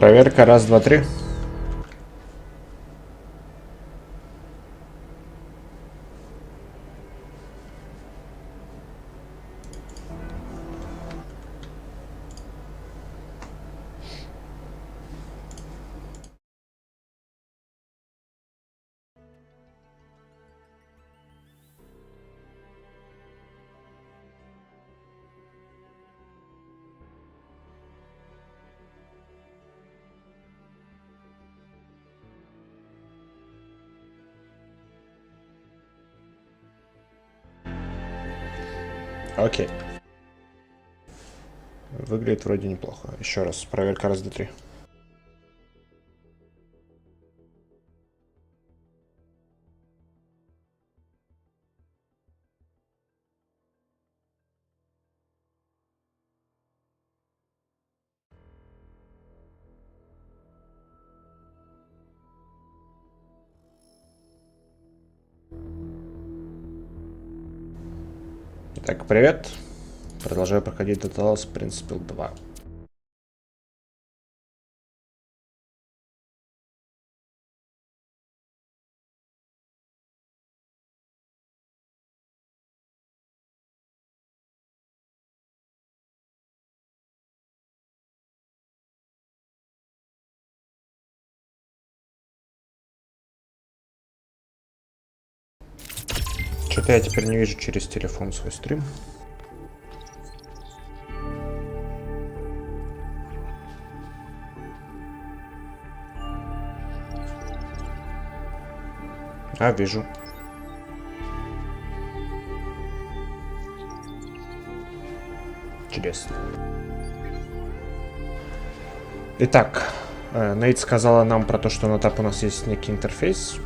Проверка, раз, два, три. Окей. Выглядит вроде неплохо. Еще раз, проверка раз, два, три. Итак, привет. Продолжаю проходить The Talos Principle 2. Что-то я теперь не вижу через телефон свой стрим. А, вижу. Чудесно. Итак, Нейт сказала нам про то, что на тап у нас есть некий интерфейс.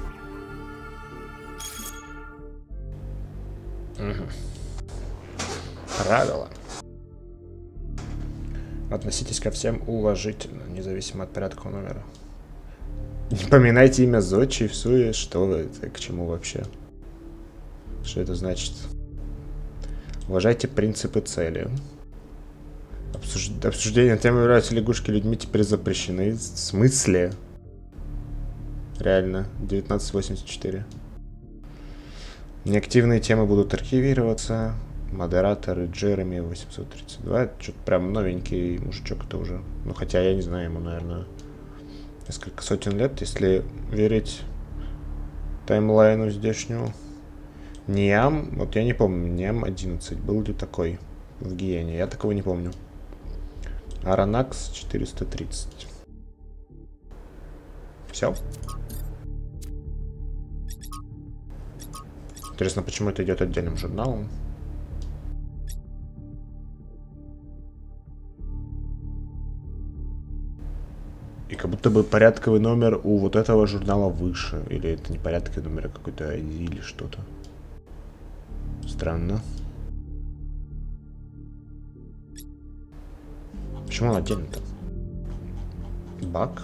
Правила. Относитесь ко всем уважительно, независимо от порядка номера. Не поминайте имя Зодчи в суе. Что это? К чему вообще? Что это значит? Уважайте принципы цели. Обсуждение темы, являются лягушки людьми, теперь запрещены. В смысле? Реально. 1984. Неактивные темы будут архивироваться. Модераторы Джереми 832. Что-то прям новенький мужичок это уже. Ну, хотя я не знаю, ему, наверное, несколько сотен лет, если верить таймлайну здешнему. Ниам, вот я не помню, Ниам 11. Был ли такой в Гиене? Я такого не помню. Аранакс 430. Все. Интересно, почему это идет отдельным журналом? И как будто бы порядковый номер у вот этого журнала выше. Или это не порядковый номер, а какой-то ID или что-то. Странно. Почему он отдельно-то? Баг?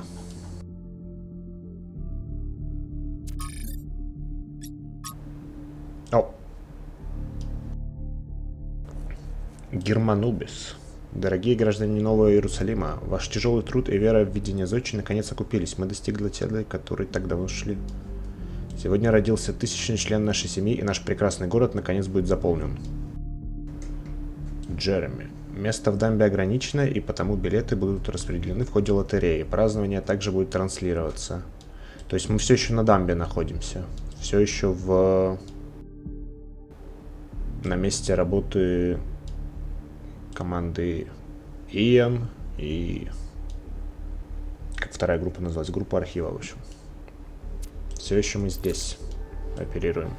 О! Германубис. Дорогие граждане Нового Иерусалима, ваш тяжелый труд и вера в видение Зодчи наконец окупились. Мы достигли цели, которой так давно шли. Сегодня родился 1000-й член нашей семьи, и наш прекрасный город наконец будет заполнен. Джереми. Место в дамбе ограничено, и потому билеты будут распределены в ходе лотереи. Празднование также будет транслироваться. То есть мы все еще на дамбе находимся. Все еще на месте работы команды Иэн и... Как вторая группа называлась? Группа архива, в общем. Все еще мы здесь оперируем.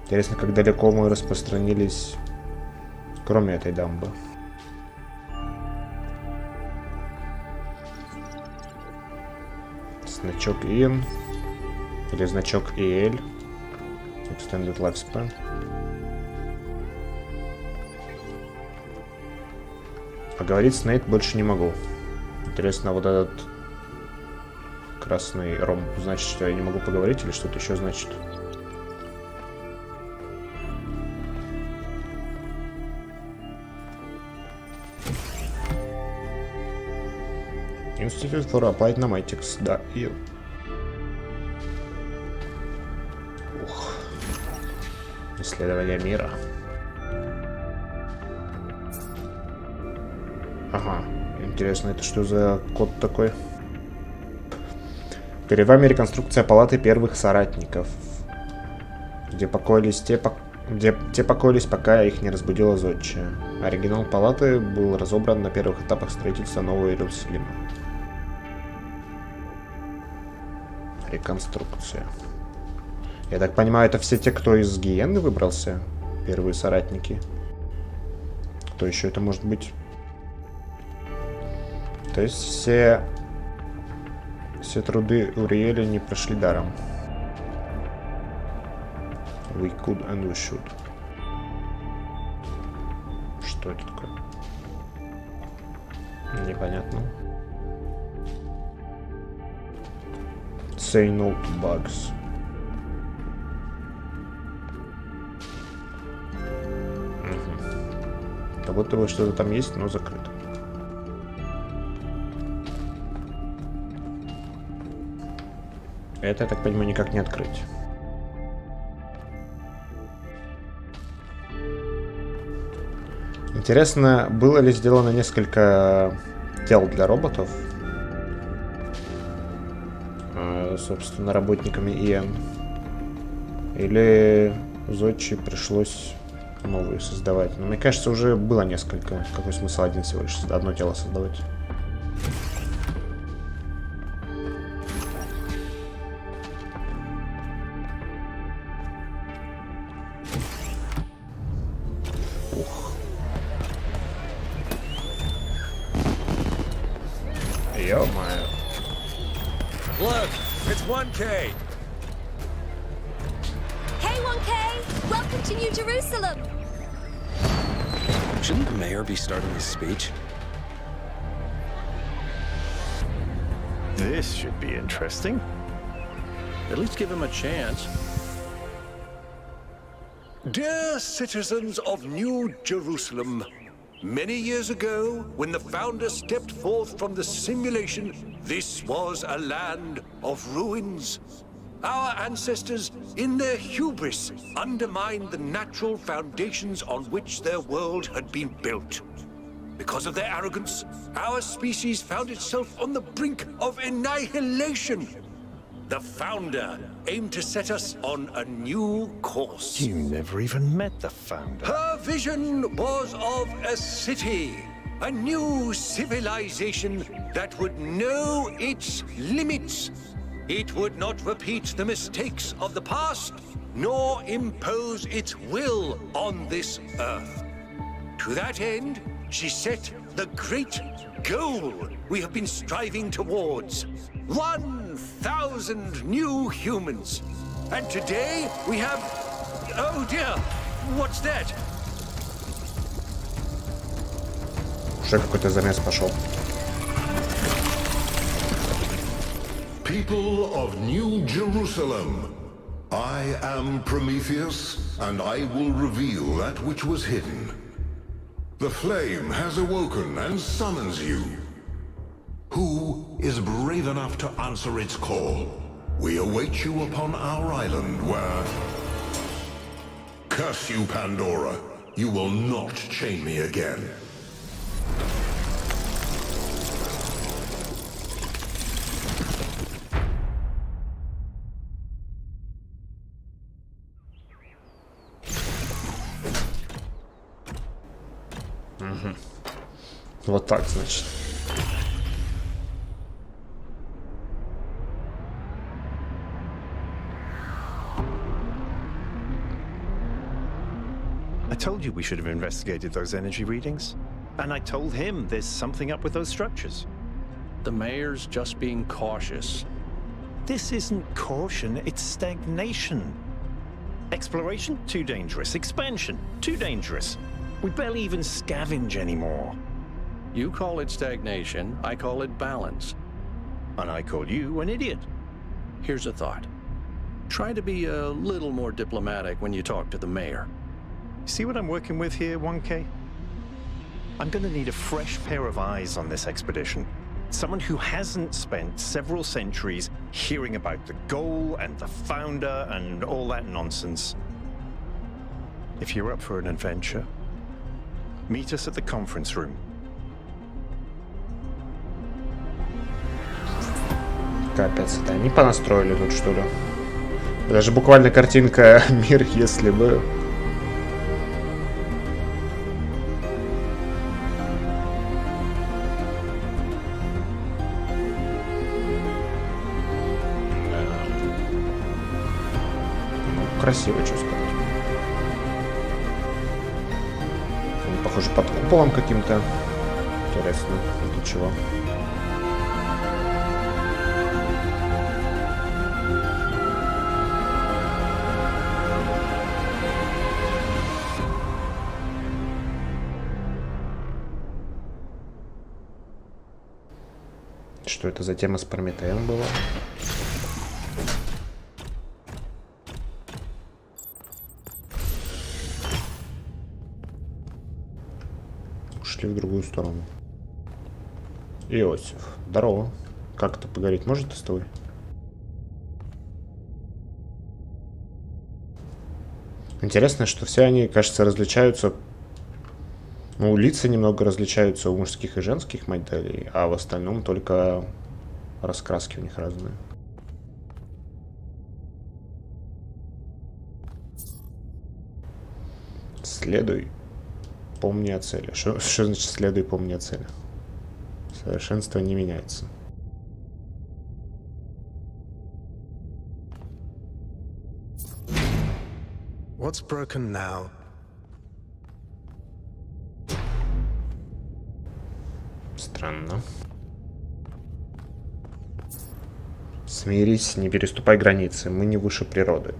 Интересно, как далеко мы распространились, кроме этой дамбы. Значок Иэн. Или значок EL. Extended Lifespan. Поговорить с Нейт больше не могу. Интересно, вот этот красный ромб значит, что я не могу поговорить, или что-то еще значит? Institute for Applied Mathematics, да, и... Ух. Исследование мира. Ага, интересно, это что за код такой? Перед вами реконструкция палаты первых соратников, где покоились те покоились, пока их не разбудила зодчая. Оригинал палаты был разобран на первых этапах строительства нового Иерусалима. Реконструкция. Я так понимаю, это все те, кто из Гиенны выбрался? Первые соратники. Кто еще это может быть? То есть все труды Уриэля не прошли даром. We could and we should. Что это такое? Непонятно. Say no to bugs. Как будто бы что-то там есть, но закрыто. Это, я так понимаю, никак не открыть. Интересно, было ли сделано несколько тел для роботов, собственно, работниками ИН, или зодчи пришлось новые создавать. Но мне кажется, уже было несколько. Какой смысл один всего лишь одно тело создавать? Ё-моё. Look, it's 1K. Hey, 1K! Welcome to New Jerusalem! Shouldn't the mayor be starting his speech? This should be interesting. At least give him a chance. Dear citizens of New Jerusalem, many years ago, when the founder stepped forth from the simulation, this was a land of ruins. Our ancestors, in their hubris, undermined the natural foundations on which their world had been built. Because of their arrogance, our species found itself on the brink of annihilation. The founder aimed to set us on a new course. You never even met the founder. Her vision was of a city, a new civilization that would know its limits. It would not repeat the mistakes of the past, nor impose its will on this earth. To that end, she set the great goal we have been striving towards. 1,000 new humans. And today we have... Oh dear, what's that? Уже какой-то замес пошел. People of New Jerusalem, I am Prometheus, and I will reveal that which was hidden. The flame has awoken and summons you. Who is brave enough to answer its call? We await you upon our island where... Curse you, Pandora. You will not chain me again. Вот так, значит. I told you we should have investigated those energy readings. And I told him there's something up with those structures. The mayor's just being cautious. This isn't caution, it's stagnation. Exploration? Too dangerous. Expansion? Too dangerous. We barely even scavenge anymore. You call it stagnation, I call it balance. And I call you an idiot. Here's a thought. Try to be a little more diplomatic when you talk to the mayor. See what I'm working with here, 1K? I'm gonna need a fresh pair of eyes on this expedition. Someone who hasn't spent several centuries hearing about the goal and the founder and all that nonsense. If you're up for an adventure, meet us at the conference room. Капец, это они понастроили тут, что ли? Даже буквально картинка «Мир, если бы». Красиво, что сказать. Он, похоже, под куполом каким-то. Интересно, для чего? Что это за тема с Прометеем была? Ушли в другую сторону. Иосиф, здорово. Как это поговорить может с тобой? Интересно, что все они, кажется, различаются. Ну, лица немного различаются у мужских и женских моделей, а в остальном только раскраски у них разные. Следуй, помни о цели. Что значит следуй, помни о цели? Совершенство не меняется. What's broken now? Странно. Смирись, не переступай границы. Мы не выше природы.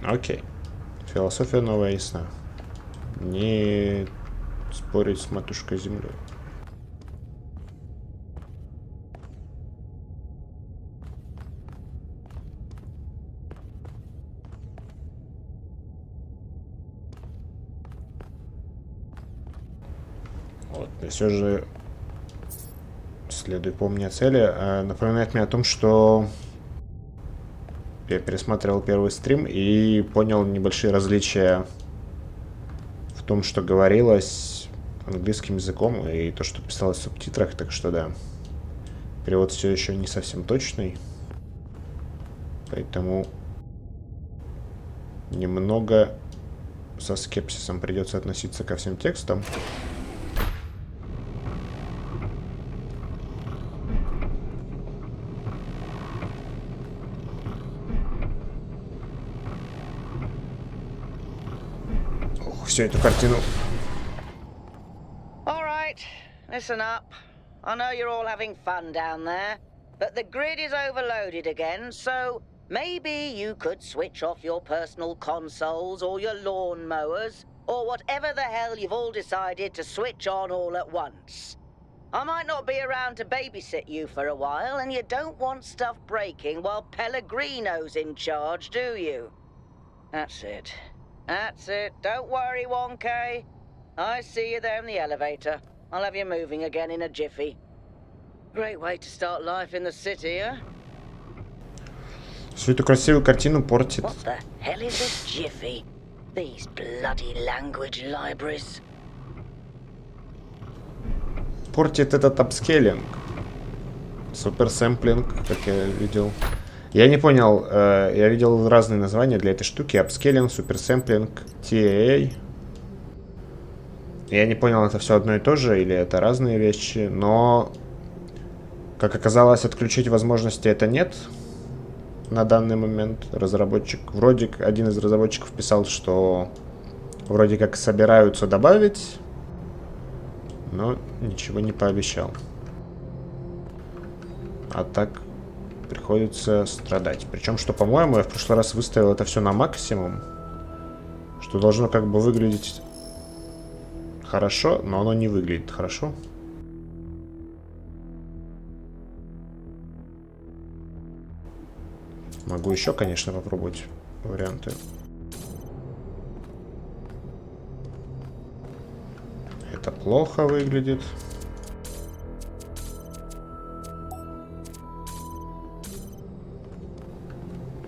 Окей. Философия новая ясна. Не спорить с матушкой землей. Вот, и все же следуй, помни о цели. Напоминает мне о том, что я пересматривал первый стрим и понял небольшие различия в том, что говорилось английским языком и то, что писалось в субтитрах, так что да. Перевод все еще не совсем точный. Поэтому немного со скепсисом придется относиться ко всем текстам. Всю эту картину. All right, listen up. I know you're all having fun down there, but the grid is overloaded again, so maybe you could switch off your personal consoles or your lawn mowers or whatever the hell you've all decided to switch on all at once. I might not be around to babysit you for a while, and you don't want stuff breaking while Pellegrino's in charge, do you? That's it. That's it. Don't worry, 1K. I see you there in the elevator. I'll have you moving again in a jiffy. Great way to start life in the city, huh? Всю эту красивую картину портит. What the hell is a jiffy? These bloody language libraries. Портит этот апскейлинг. Суперсэмплинг, как я видел. Я не понял, я видел разные названия для этой штуки. Апскейлинг, суперсэмплинг, TAA. Я не понял, это все одно и то же или это разные вещи, но, как оказалось, отключить возможности это нет на данный момент. Разработчик, вроде один из разработчиков писал, что вроде как собираются добавить, но ничего не пообещал. А так приходится страдать. Причем, что, по-моему, я в прошлый раз выставил это все на максимум, что должно как бы выглядеть хорошо, но оно не выглядит хорошо. Могу еще, конечно, попробовать варианты. Это плохо выглядит.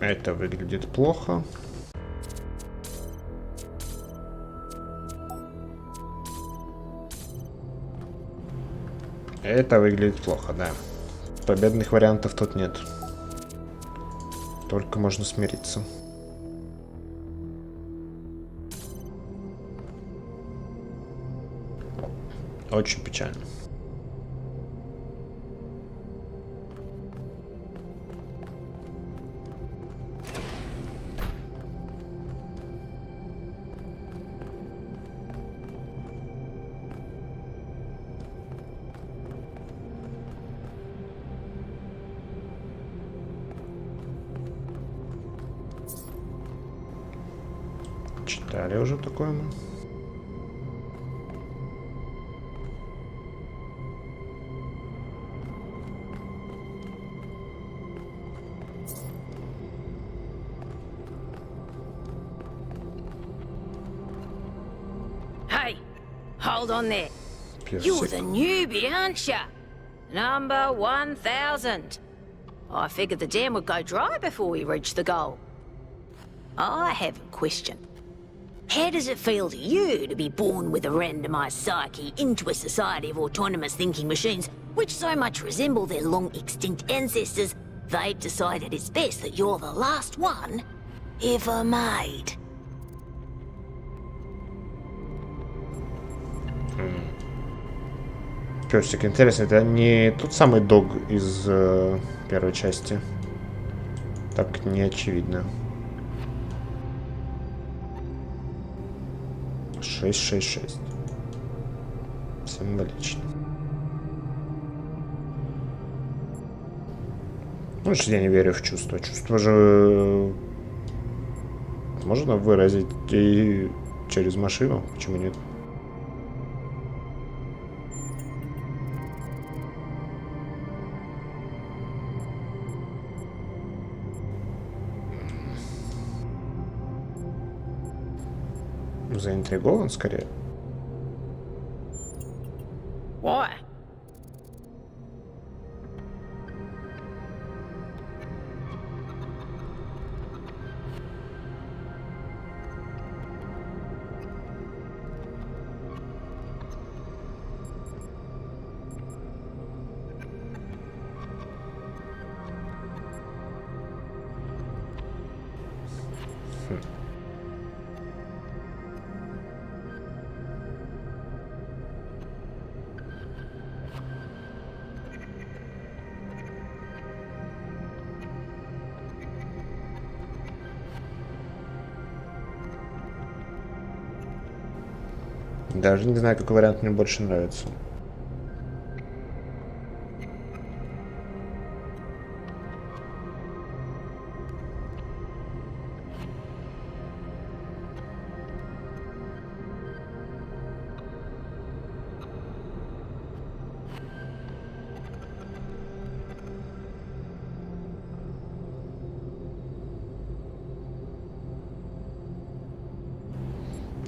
Это выглядит плохо. Это выглядит плохо, да. Победных вариантов тут нет. Только можно смириться. Очень печально. Читали уже такое мы. Hey, hold on there. You're the newbie, aren't ya? Number 1000. I figured the dam would go dry before we reach the goal. I have a question. How does it feel to you to be born with a randomized psyche into a society of autonomous thinking machines which so much resemble their long-extinct ancestors, they've decided it's best that you're the last one ever made? Пёсик, интересно, это не тот самый дог из первой части? Так не очевидно. 666. Символично. Ну, что я не верю в чувства. Чувства же можно выразить и через машину. Почему нет? Заинтригован скорее. Why? Даже не знаю, какой вариант мне больше нравится.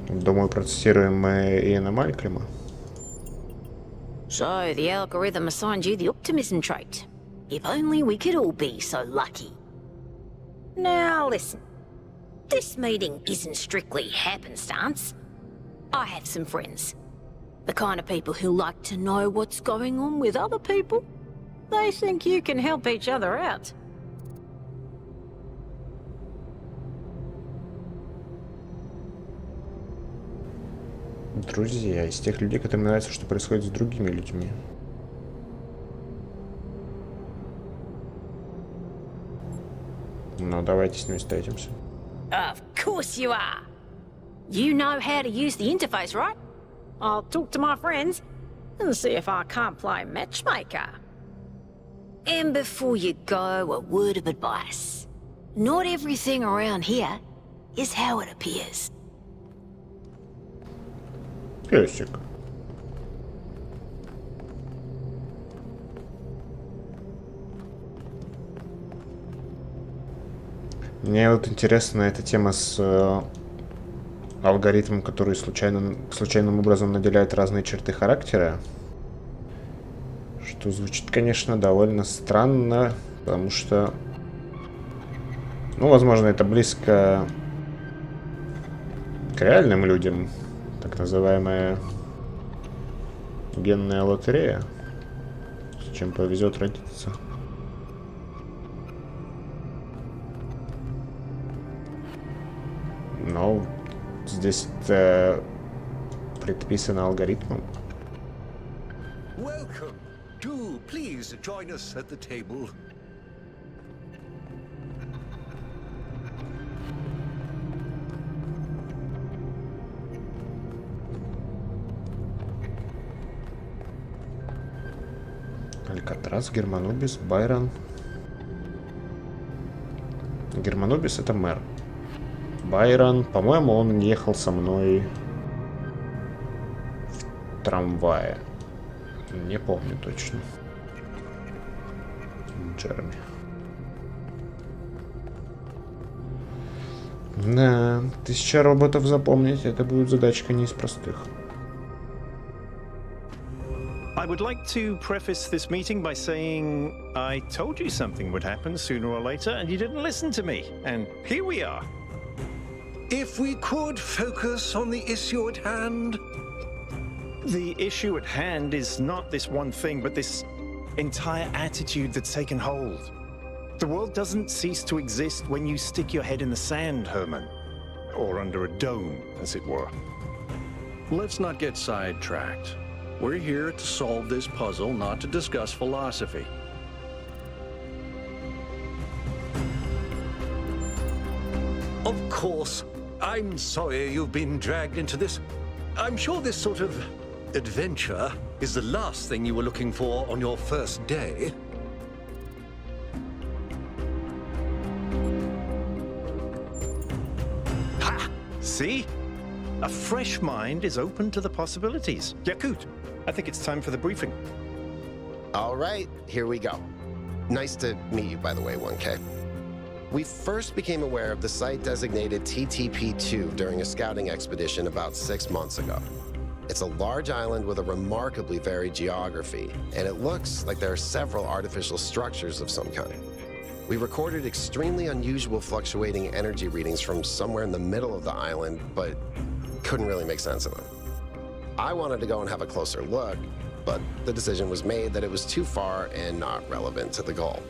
Думаю, процессируем мы Иэна Малькольма. So the algorithm assigned you the optimism trait. If only we could all be so lucky. Now listen. This meeting isn't strictly happenstance. I have some friends. The kind of people who like to know what's going on with other people. They think you can help each other out. Друзья, из тех людей, которым нравится, что происходит с другими людьми. Ну, давайте с ними встретимся. Of course you are. You know how to use the interface, right? I'll talk to my friends and see if I can't play matchmaker. And before you go, a word of advice. Not everything around here is how it appears. Песик. Мне вот интересна эта тема с алгоритмом, который случайным образом наделяет разные черты характера. Что звучит, конечно, довольно странно, потому что Ну, возможно, это близко к реальным людям. Так называемая генная лотерея. С чем повезет родиться. Но здесь это предписано алгоритмом. Welcome. Do please join us at the table. Алькатрас, Германубис, Байрон. Германубис это мэр. Байрон, по-моему, он ехал со мной в трамвае. Не помню точно. Джереми. Да, 1000 роботов запомнить, это будет задачка не из простых. I would like to preface this meeting by saying I told you something would happen sooner or later and you didn't listen to me. And here we are. If we could focus on the issue at hand. The issue at hand is not this one thing, but this entire attitude that's taken hold. The world doesn't cease to exist when you stick your head in the sand, Herman. Or under a dome, as it were. Let's not get sidetracked. We're here to solve this puzzle, not to discuss philosophy. Of course. I'm sorry you've been dragged into this. I'm sure this sort of adventure is the last thing you were looking for on your first day. Ha! See? A fresh mind is open to the possibilities. Yakut, I think it's time for the briefing. All right, here we go. Nice to meet you, by the way, 1K. We first became aware of the site designated TTP-2 during a scouting expedition about 6 months ago. It's a large island with a remarkably varied geography, and it looks like there are several artificial structures of some kind. We recorded extremely unusual fluctuating energy readings from somewhere in the middle of the island, but couldn't really make sense of them. I wanted to go and have a closer look, but the decision was made that it was too far and not relevant to the goal.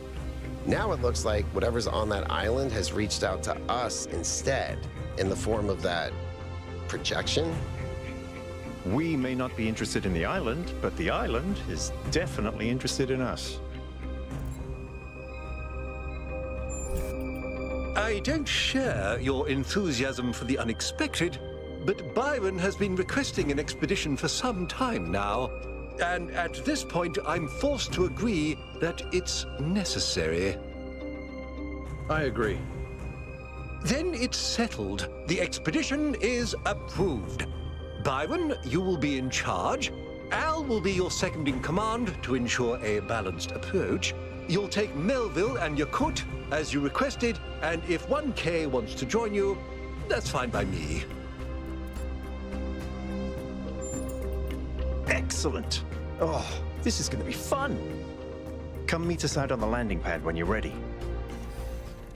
Now it looks like whatever's on that island has reached out to us instead, in the form of that projection. We may not be interested in the island, but the island is definitely interested in us. I don't share your enthusiasm for the unexpected, but Byron has been requesting an expedition for some time now. And at this point, I'm forced to agree that it's necessary. I agree. Then it's settled. The expedition is approved. Byron, you will be in charge. Al will be your second in command to ensure a balanced approach. You'll take Melville and Yakut as you requested, and if 1K wants to join you, that's fine by me. Excellent. Oh, this is going to be fun. Come meet us out on the landing pad when you're ready.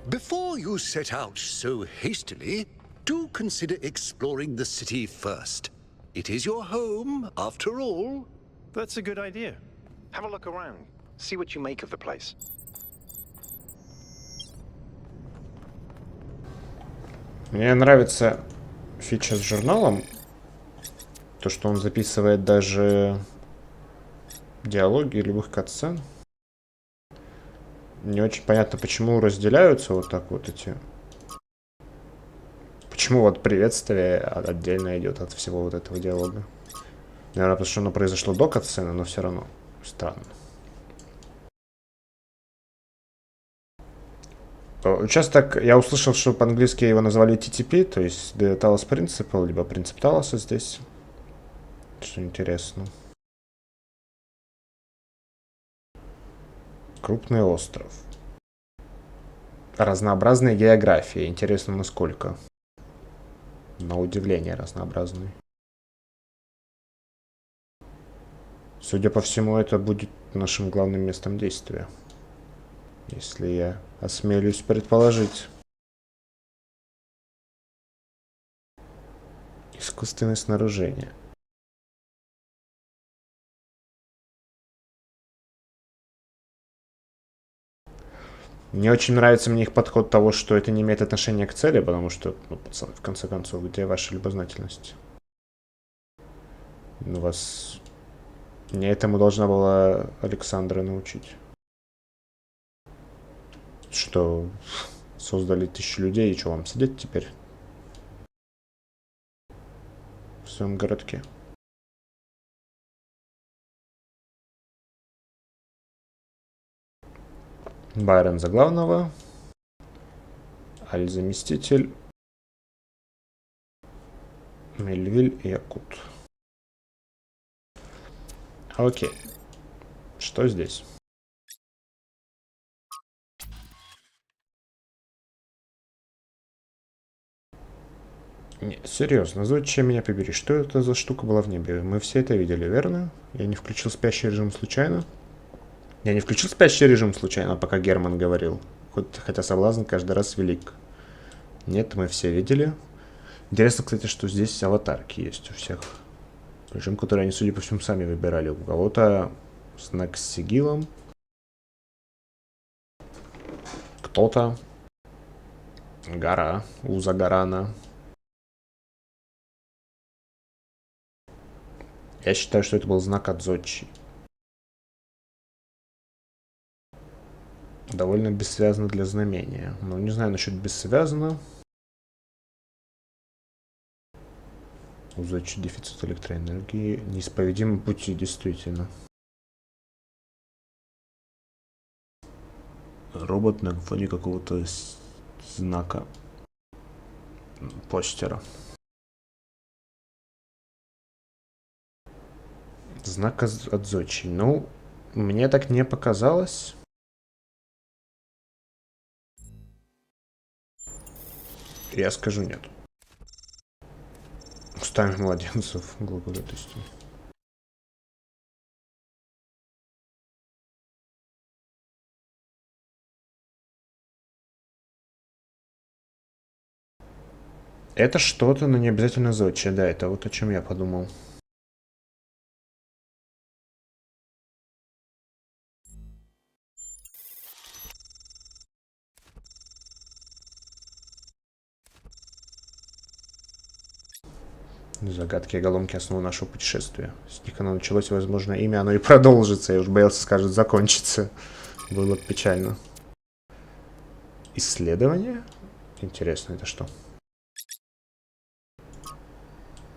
Before you set out so hastily, do consider exploring the city first. It is your home, after all. That's a good idea. Have a look around. See what you make of the place. Мне нравится фича с журналом. То, что он записывает даже диалоги любых катсцен. Не очень понятно, почему разделяются вот так вот эти. Почему вот приветствие отдельно идет от всего вот этого диалога. Наверное, потому что оно произошло до катсцены, но все равно странно. Участок, я услышал, что по-английски его назвали TTP, то есть The Talos Principle, либо принцип Талоса здесь. Что интересно. Крупный остров. Разнообразная география. Интересно, насколько. На удивление разнообразный. Судя по всему, это будет нашим главным местом действия. Если я осмелюсь предположить. искусственное снаружение. Не очень нравится мне их подход того, что это не имеет отношения к цели, потому что, ну, пацаны, в конце концов, где ваша любознательность? Ну, вас... Не этому должна была Александра научить. Что создали 1000 людей, и что, вам сидеть теперь? В своем городке. Байрон за главного. Аль заместитель. Мельвиль и Якут. Окей. Что здесь? Не, серьезно, зачем меня побери? Что это за штука была в небе? Мы все это видели, верно? Я не включил спящий режим случайно? Я не включил спящий режим случайно, пока Герман говорил. Хотя соблазн каждый раз велик. Нет, мы все видели. Интересно, кстати, что здесь аватарки есть у всех. Причем, которые они, судя по всему, сами выбирали. У кого-то знак с сигилом. Кто-то гора, Уза Гарана. Я считаю, что это был знак от Зодчи. Довольно бессвязно для знамения. Но не знаю насчет бессвязно. У Зодчи дефицит электроэнергии. Неисповедимы пути, действительно. Робот на фоне какого-то знака. Постера. Знак от Зодчи. Ну, мне так не показалось. Я скажу нет. Ставим младенцев глубоко тестим. Это что-то, но не обязательно Зодчи. Да, это вот о чем я подумал. Загадки и головоломки — основа нашего путешествия. С них оно началось, возможно, имя оно и продолжится. Я уж боялся, скажет, закончится. Было бы печально. Исследование? Интересно, это что?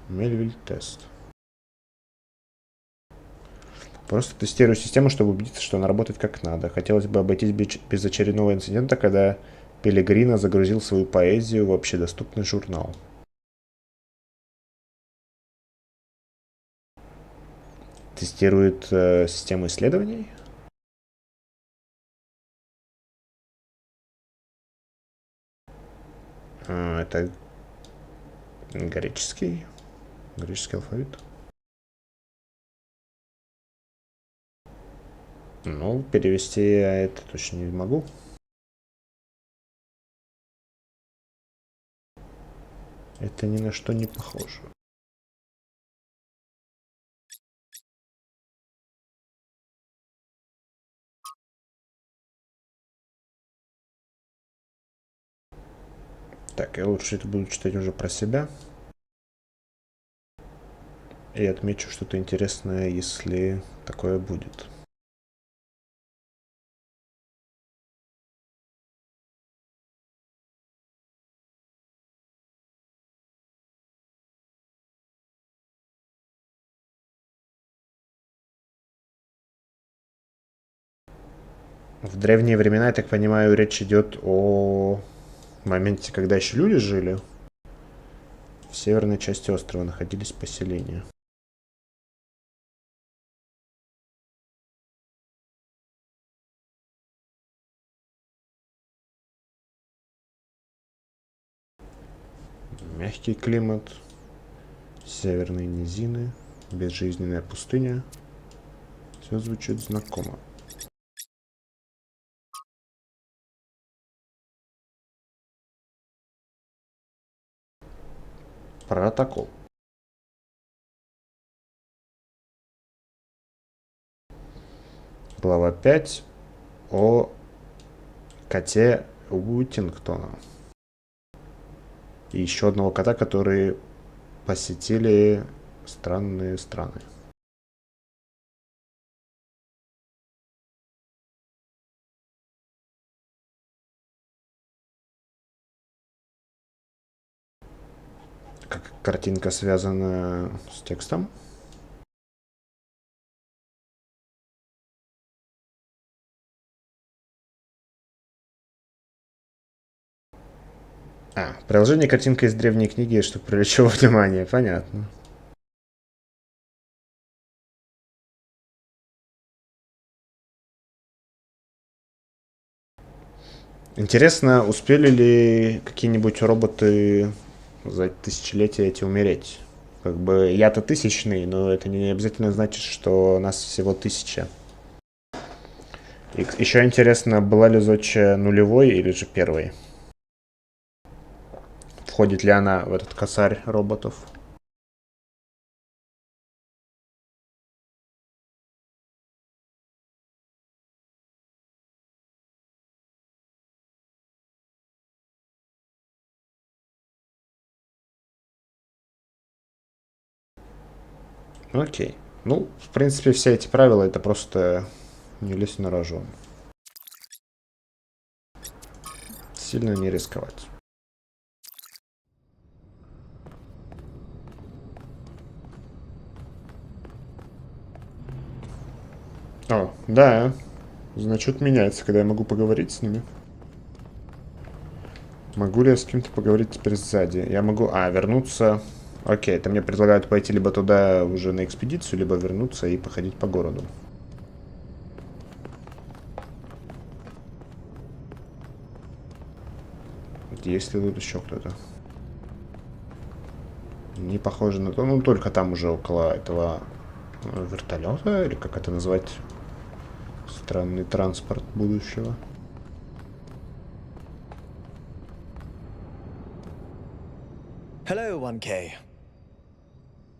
Мельвиль тест. Просто тестирую систему, чтобы убедиться, что она работает как надо. Хотелось бы обойтись без очередного инцидента, когда Пелегрино загрузил свою поэзию в общедоступный журнал. Тестирует систему исследований. Это греческий алфавит. Ну, перевести я это точно не могу. Это ни на что не похоже. Так, я лучше это буду читать уже про себя. И отмечу что-то интересное, если такое будет. В древние времена, я так понимаю, речь идет о моменте, когда еще люди жили. В северной части острова находились поселения. Мягкий климат, северные низины, безжизненная пустыня. Все звучит знакомо. Протокол. Глава 5 о коте Уитингтона. И еще одного кота, которые посетили странные страны. Как картинка связана с текстом. Приложение картинка из древней книги, чтобы привлечь его внимание. Понятно. Интересно, успели ли какие-нибудь роботы за тысячелетия эти умереть? Как бы я-то тысячный, но это не обязательно значит, что нас всего 1000. И еще интересно, была ли Зодчая нулевой или же первой? Входит ли она в этот косарь роботов? Окей. Ну, в принципе, все эти правила это просто не лезть на рожон. Сильно не рисковать. О, да. Значит, меняется, когда я могу поговорить с ними. Могу ли я с кем-то поговорить теперь сзади? Я могу... вернуться... Окей, это мне предлагают пойти либо туда уже на экспедицию, либо вернуться и походить по городу. Есть ли тут еще кто-то? Не похоже на то. Ну, только там уже около этого вертолета, или как это назвать? Странный транспорт будущего. Hello, 1K.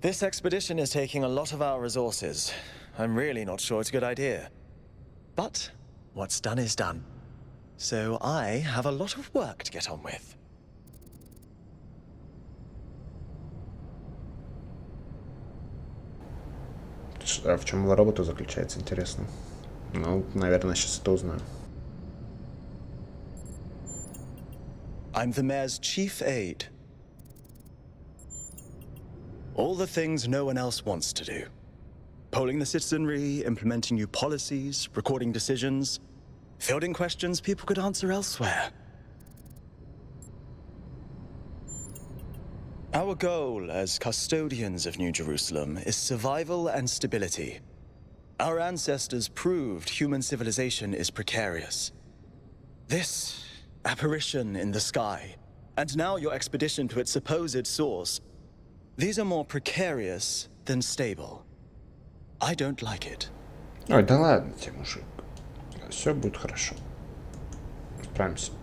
This expedition is taking a lot of our resources. I'm really not sure it's a good idea. But what's done is done. So I have a lot of work to get on with. А в чем его работа заключается, интересно? Ну, наверное, сейчас это узнаю. I'm the mayor's chief aide. All the things no one else wants to do. Polling the citizenry, implementing new policies, recording decisions, fielding questions people could answer elsewhere. Our goal as custodians of New Jerusalem is survival and stability. Our ancestors proved human civilization is precarious. This apparition in the sky, and now your expedition to its supposed source, these are more precarious than stable. I don't like it. Ой, да ладно тебе, мужик. Все будет хорошо. Справимся.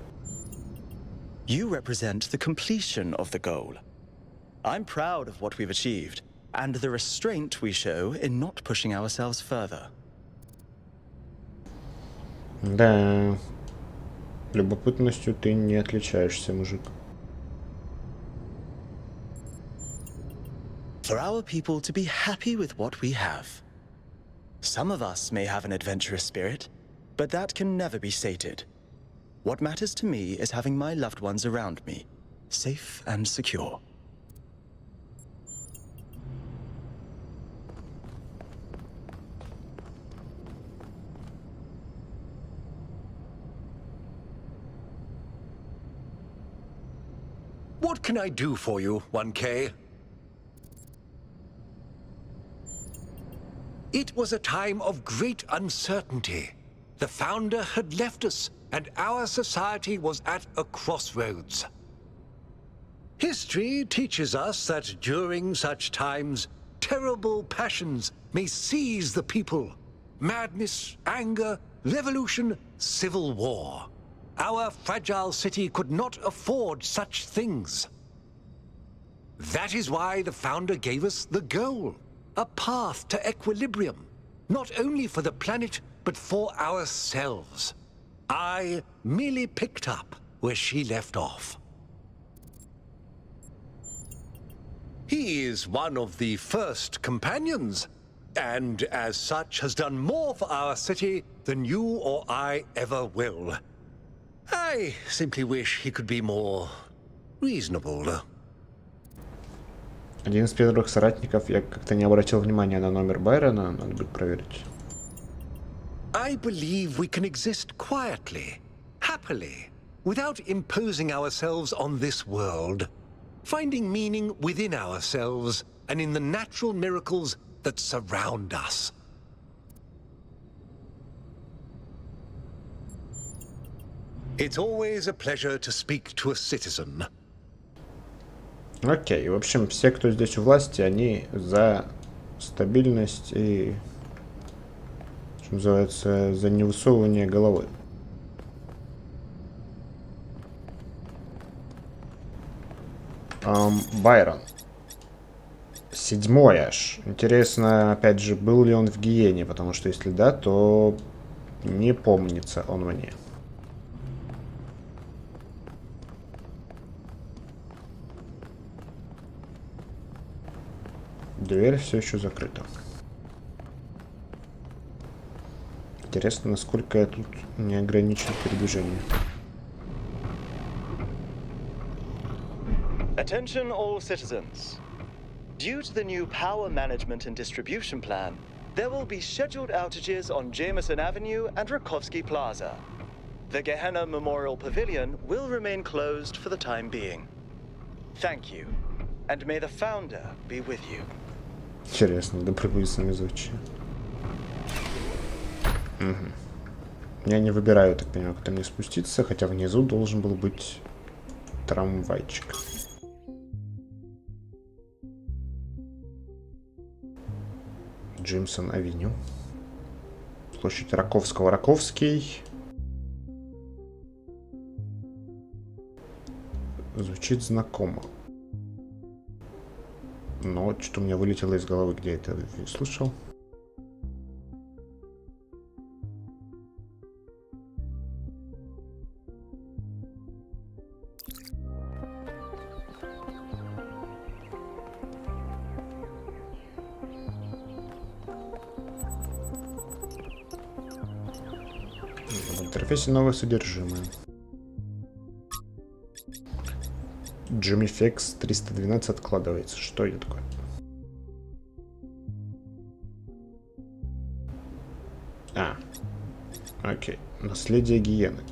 You represent the completion of the goal. I'm proud of what we've achieved, and the restraint we show in not pushing ourselves further. Да. Любопытностью ты не отличаешься, мужик. For our people to be happy with what we have. Some of us may have an adventurous spirit, but that can never be sated. What matters to me is having my loved ones around me, safe and secure. What can I do for you, 1K? It was a time of great uncertainty. The founder had left us, and our society was at a crossroads. History teaches us that during such times, terrible passions may seize the people. Madness, anger, revolution, civil war. Our fragile city could not afford such things. That is why the founder gave us the goal. A path to equilibrium, not only for the planet, but for ourselves. I merely picked up where she left off. He is one of the first companions, and as such has done more for our city than you or I ever will. I simply wish he could be more reasonable. Один из первых соратников, я как-то не обратил внимания на номер Байрона, надо будет проверить. I believe we can exist quietly, happily, without imposing ourselves on this world, finding meaning within ourselves and in the natural miracles that surround us. It's always a pleasure to speak to a citizen. Окей, в общем, все, кто здесь у власти, они за стабильность и, что называется, за невысовывание головы. Байрон. 7-й аж. Интересно, опять же, был ли он в Гиене, потому что если да, то не помнится он мне. Дверь все еще закрыта. Интересно, насколько я тут не ограничен в передвижении. Attention all citizens. Due to the new power management and distribution plan, there will be scheduled outages on Jameson Avenue and Rakovsky Plaza. The Gehenna Memorial Pavilion will remain closed for the time being. Thank you, and may the founder be with you. Интересно, добровольцами звучит. Угу. Я не выбираю, так понимаю, куда мне спуститься, хотя внизу должен был быть трамвайчик. Джеймсон Авеню. Площадь Раковского. Раковский. Звучит знакомо. Но что-то у меня вылетело из головы, где я это слышал. В интерфейсе новое содержимое. Джимми Фекс 312 откладывается. Что это такое? Окей. Наследие гиены.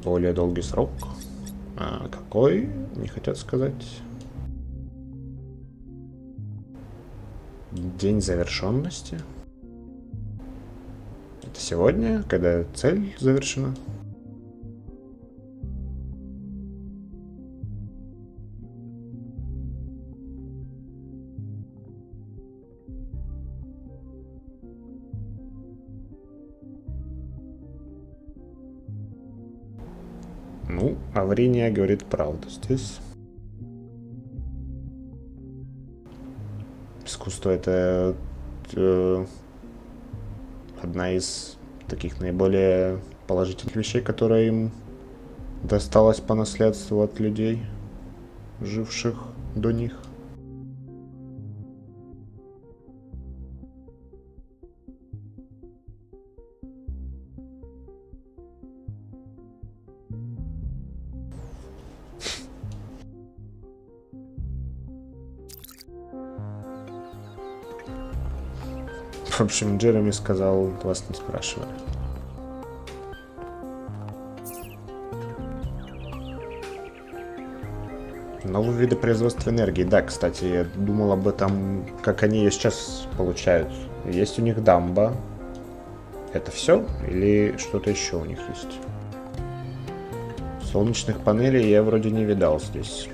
Более долгий срок. А какой? Не хотят сказать. День завершенности. Это сегодня, когда цель завершена. Ну, Авриния говорит правду здесь. Искусство — это одна из таких наиболее положительных вещей, которая им досталась по наследству от людей, живших до них. В общем, Джереми сказал, вас не спрашивали. Новые виды производства энергии. Да, кстати, я думал об этом, как они ее сейчас получают. Есть у них дамба. Это все? Или что-то еще у них есть? Солнечных панелей я вроде не видал здесь.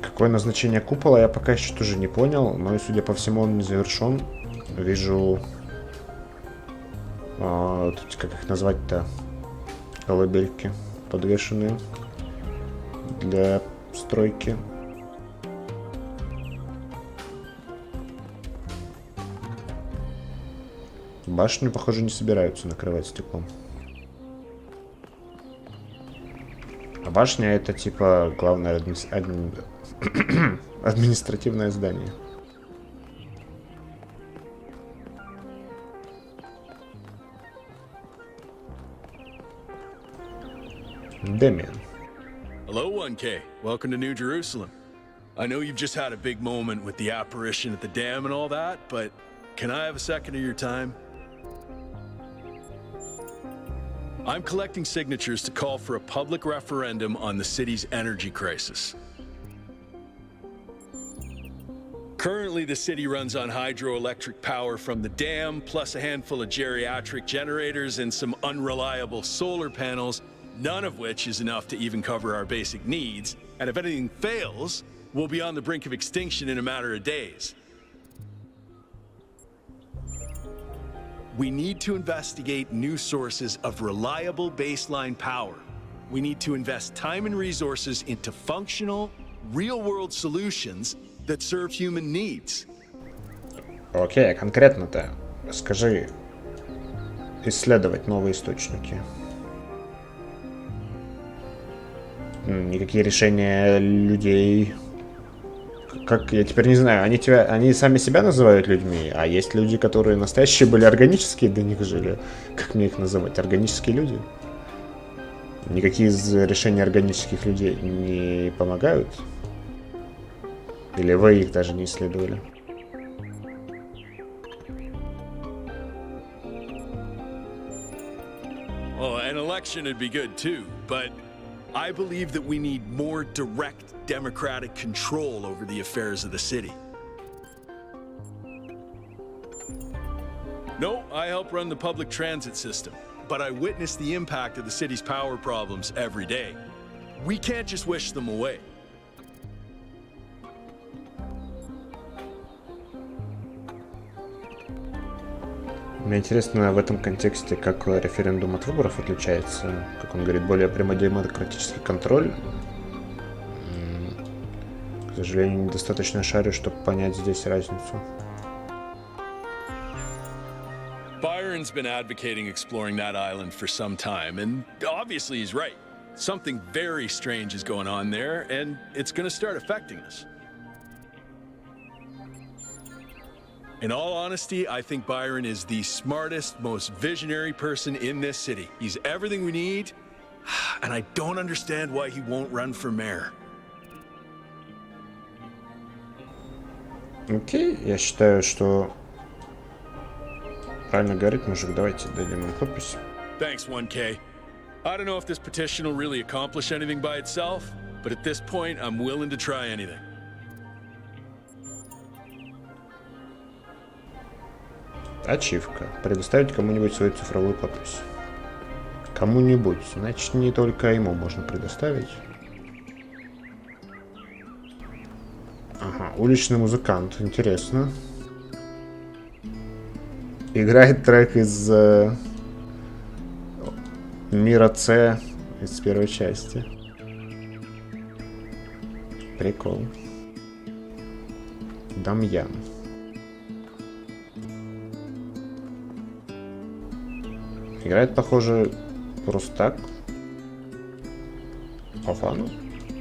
Какое назначение купола, я пока еще тоже не понял, но, судя по всему, он не завершен. Вижу... тут, как их назвать-то? Колыбельки подвешенные для стройки. Башню, похоже, не собираются накрывать стеклом. А башня это типа главное административное здание. Демиан. Hello, 1K. Welcome to New Jerusalem. I know you've just had a big moment with the apparition at the dam and all that, but can I have a second of your time? I'm collecting signatures to call for a public referendum on the city's energy crisis. Currently, the city runs on hydroelectric power from the dam, plus a handful of geriatric generators and some unreliable solar panels, none of which is enough to even cover our basic needs. And if anything fails, we'll be on the brink of extinction in a matter of days. We need to investigate new sources of reliable baseline power. We need to invest time and resources into functional, real-world solutions that serve human needs. Окей, конкретно-то скажи, исследовать новые источники. Никакие решения людей... Как, я теперь не знаю, они сами себя называют людьми, а есть люди, которые настоящие были органические, до них жили. Как мне их называть? Органические люди? Никакие из решений органических людей не помогают? Или вы их даже не исследовали? Well, an election would be good too, but I believe that we need more direct democratic control over the affairs of the city. No, I help run the public transit system, but I witness the impact of the city's power problems every day. We can't just wish them away. Мне интересно в этом контексте, как референдум от выборов отличается. Как он говорит, более прямодемократический контроль. К сожалению, недостаточно шарю, чтобы понять здесь разницу. Byron's been advocating exploring that island for some time, and obviously he's right. Something very strange is going on there, and it's going to start affecting us. In all honesty, I think Byron is the smartest, most visionary person in this city. He's everything we need, and I don't understand why he won't run for mayor. Окей, я считаю, что правильно говорит мужик. Давайте дадим им подпись. Thanks, 1K. I don't know if this petition will really accomplish anything by itself, but at this point, I'm willing to try anything. Ачивка. Предоставить кому-нибудь свою цифровую подпись. Кому-нибудь. Значит, не только ему можно предоставить. Ага, уличный музыкант. Интересно. Играет трек из мира С из первой части. Прикол. Дамьян. Играет, похоже, просто так. По фану.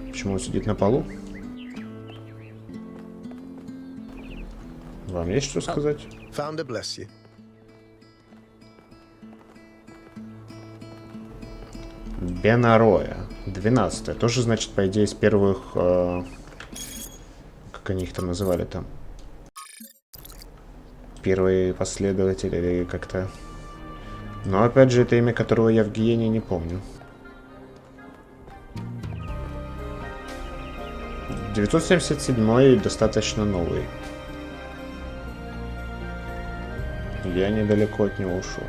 Почему он сидит на полу? Вам есть что сказать? Founder bless you. Бенароя. 12-е. Тоже, значит, по идее, из первых... как они их там называли там? Первые последователи или как-то... Но, опять же, это имя, которого я в Гиене не помню. 977-й достаточно новый. Я недалеко от него ушел.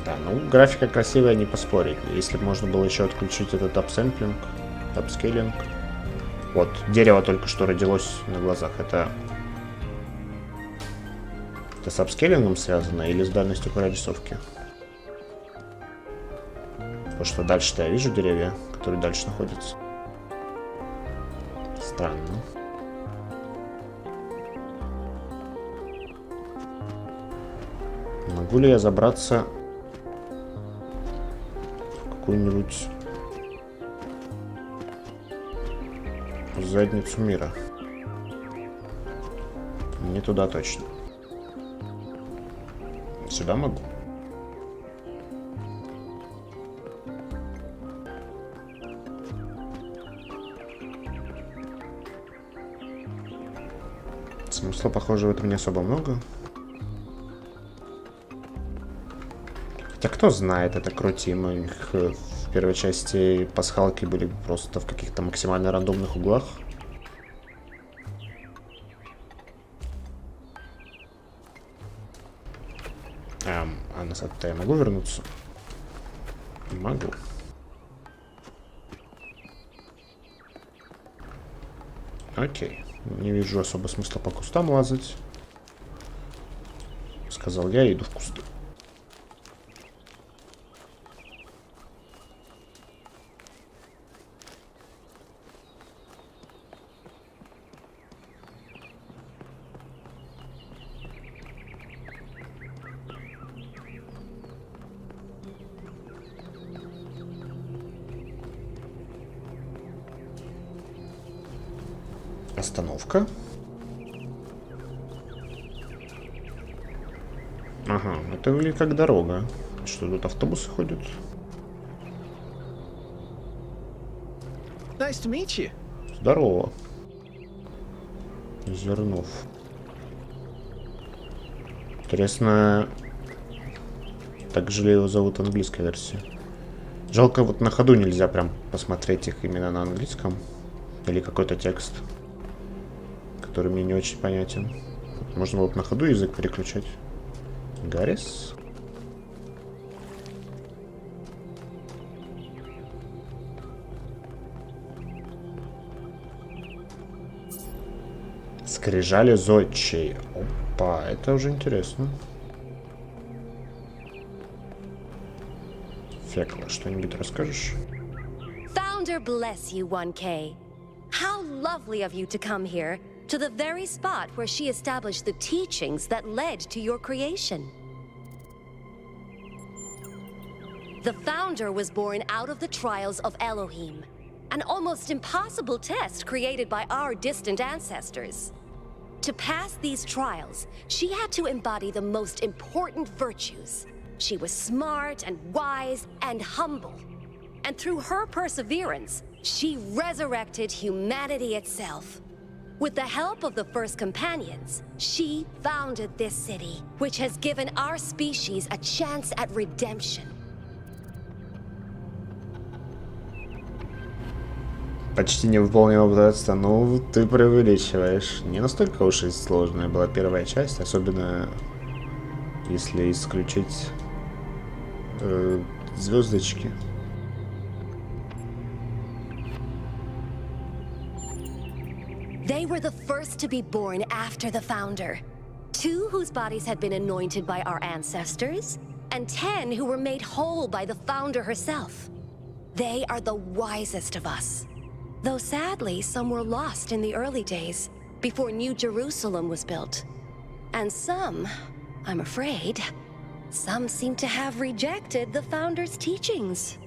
Да, Ну, графика красивая, не поспорить. Если бы можно было еще отключить этот апсэмплинг, апскейлинг. Вот, дерево только что родилось на глазах. Это с апскейлингом связано или с дальностью прорисовки? Потому что дальше-то я вижу деревья, которые дальше находятся. Странно. Могу ли я забраться в какую-нибудь задницу мира? Не туда точно. Сюда могу. Смысла, похоже, в этом не особо много. Хотя кто знает, это крутимо. У них в первой части пасхалки были просто в каких-то максимально рандомных углах. А назад-то я могу вернуться? Могу. Окей. Не вижу особо смысла по кустам лазать. Сказал я, иду в кусты. Остановка. Ага, это выглядит как дорога. Что, тут автобусы ходят? Nice to meet you. Здорово. Зернов. Интересно, так же ли его зовут в английской версии? Жалко, вот на ходу нельзя прям посмотреть их именно на английском. Или какой-то текст, который мне не очень понятен. Можно было бы на ходу язык переключать. Гаррис. Скрижали зодчей. Опа, это уже интересно. Фекла, что-нибудь расскажешь? Founder bless you, 1K. How lovely of you to come here, to the very spot where she established the teachings that led to your creation. The Founder was born out of the trials of Elohim, an almost impossible test created by our distant ancestors. To pass these trials, she had to embody the most important virtues. She was smart and wise and humble. And through her perseverance, she resurrected humanity itself. With the help of the first companions, she founded this city, which has given our species a chance at redemption. Почти не выполнил обязательства, но ты преувеличиваешь. Не настолько уж и сложная была первая часть, особенно если исключить звездочки. They were the first to be born after the Founder. 2 whose bodies had been anointed by our ancestors, and 10 who were made whole by the Founder herself. They are the wisest of us. Though sadly, some were lost in the early days, before New Jerusalem was built. And some, I'm afraid, some seem to have rejected the Founder's teachings.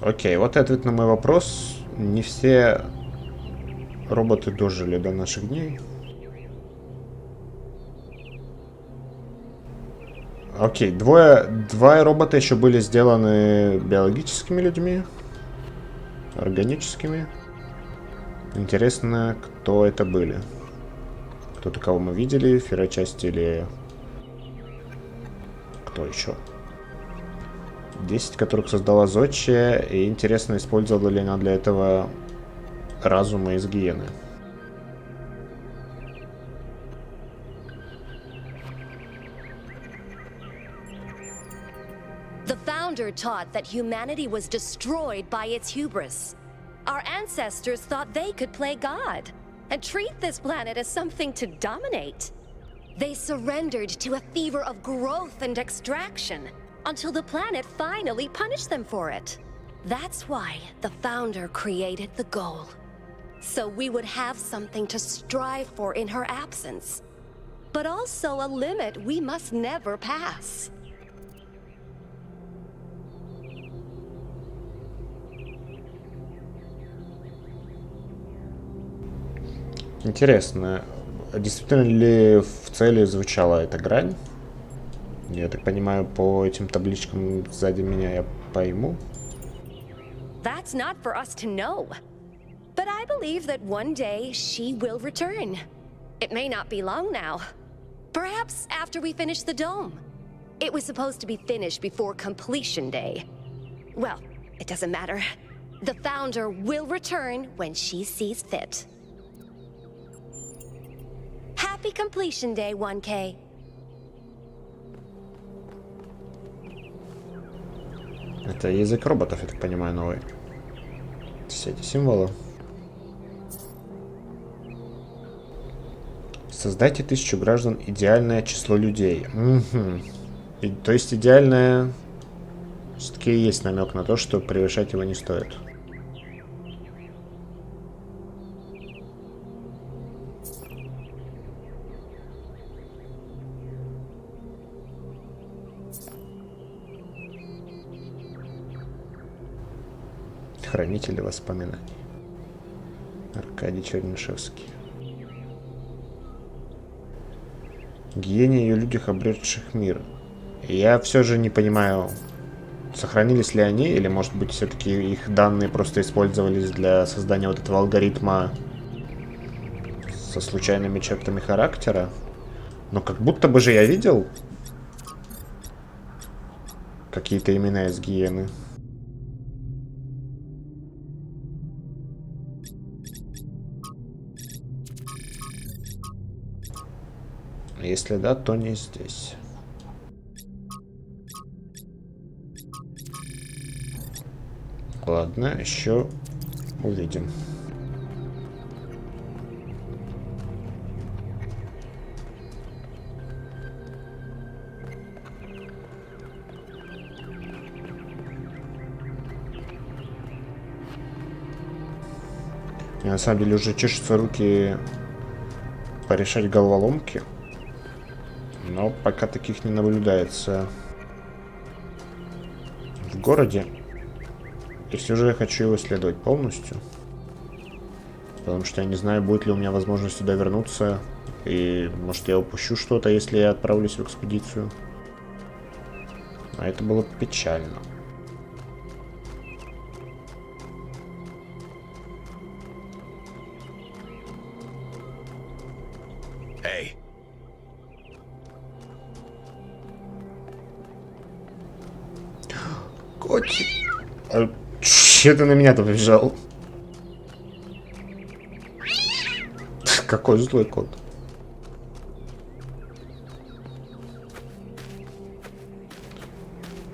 Окей, вот ответ на мой вопрос. Не все роботы дожили до наших дней. Окей, два робота еще были сделаны биологическими людьми, органическими. Интересно, кто это были. Кто-то, кого мы видели в первой части, или кто еще? 10, которых создала Зодчая, и интересно, использовала ли она для этого разума из гиены. The founder taught that humanity was destroyed by its hubris. Our ancestors thought they could play God and treat this planet as something to dominate. They surrendered to a fever of growth and extraction until the planet finally punished them for it. That's why the founder created the goal. So we would have something to strive for in her absence, but also a limit we must never pass. Интересно, действительно ли в цели звучала эта грань? Я так понимаю, по этим табличкам сзади меня я пойму. That's not for us to know. But I believe that one day she will return. It may not be long now. Perhaps after we finish the dome. It was supposed to be finished before completion day. Well, it doesn't matter. The founder will return when she sees fit. Happy completion day, 1K. Это язык роботов, я так понимаю, новый. Все эти символы. Создайте 1000 граждан идеальное число людей. Угу. То есть идеальное... Все-таки есть намек на то, что превышать его не стоит. Хранители воспоминаний. Аркадий Чернышевский. Гений о людях, обретших мир. Я все же не понимаю, сохранились ли они, или, может быть, все-таки их данные просто использовались для создания вот этого алгоритма со случайными чертами характера. Но как будто бы же я видел какие-то имена из гиены. Если да, то не здесь. Ладно, еще увидим. Мне на самом деле уже чешутся руки порешать головоломки. Но пока таких не наблюдается в городе. И все же я хочу его исследовать полностью. Потому что я не знаю, будет ли у меня возможность сюда вернуться. И может я упущу что-то, если я отправлюсь в экспедицию. А это было печально. Hey. Котик. А че ты на меня-то побежал? Какой злой кот.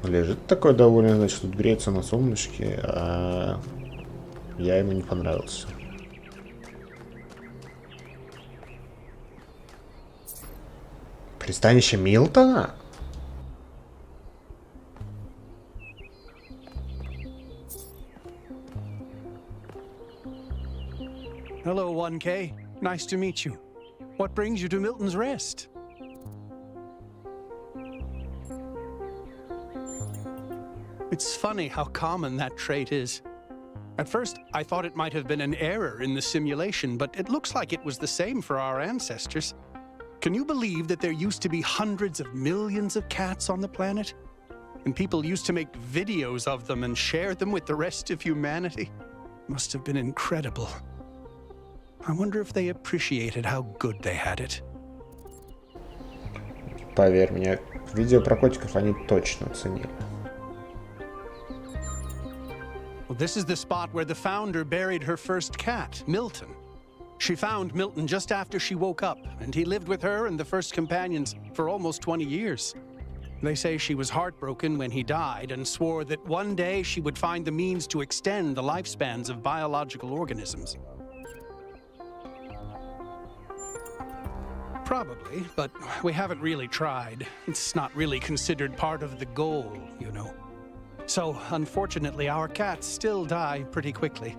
Лежит такой довольный, значит, тут греется на солнышке, а я ему не понравился. Пристанище Милтона? Hello, 1K. Nice to meet you. What brings you to Milton's Rest? It's funny how common that trait is. At first, I thought it might have been an error in the simulation, but it looks like it was the same for our ancestors. Can you believe that there used to be hundreds of millions of cats on the planet? And people used to make videos of them and share them with the rest of humanity? Must have been incredible. I wonder if they appreciated how good they had it. Поверь мне, видео про котиков они точно ценили. Well, this is the spot where the founder buried her first cat, Milton. She found Milton just after she woke up, and he lived with her and the first companions for almost 20 years. They say she was heartbroken when he died and swore that one day she would find the means to extend the lifespans of biological organisms. Probably, but we haven't really tried. It's not really considered part of the goal, you know. So, unfortunately, our cats still die pretty quickly.